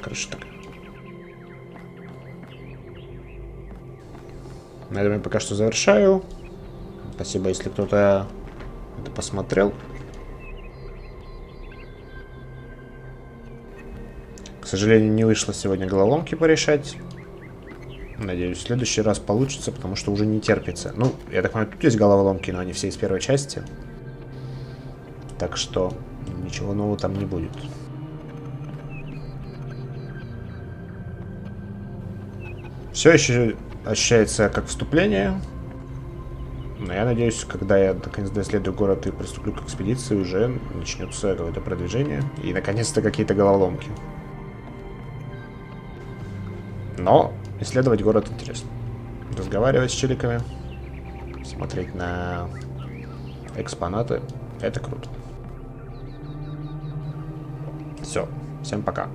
Короче, так. На этом я пока что завершаю. Спасибо, если кто-то это посмотрел. К сожалению, не вышло сегодня головоломки порешать. Надеюсь, в следующий раз получится, потому что уже не терпится. Ну, я так понимаю, тут есть головоломки, но они все из первой части. Так что ничего нового там не будет. Все еще ощущается как вступление. Но я надеюсь, когда я наконец доследую город и приступлю к экспедиции, уже начнется какое-то продвижение. И наконец-то какие-то головоломки. Но исследовать город интересно. Разговаривать с челиками. Смотреть на экспонаты. Это круто. Все. Всем пока.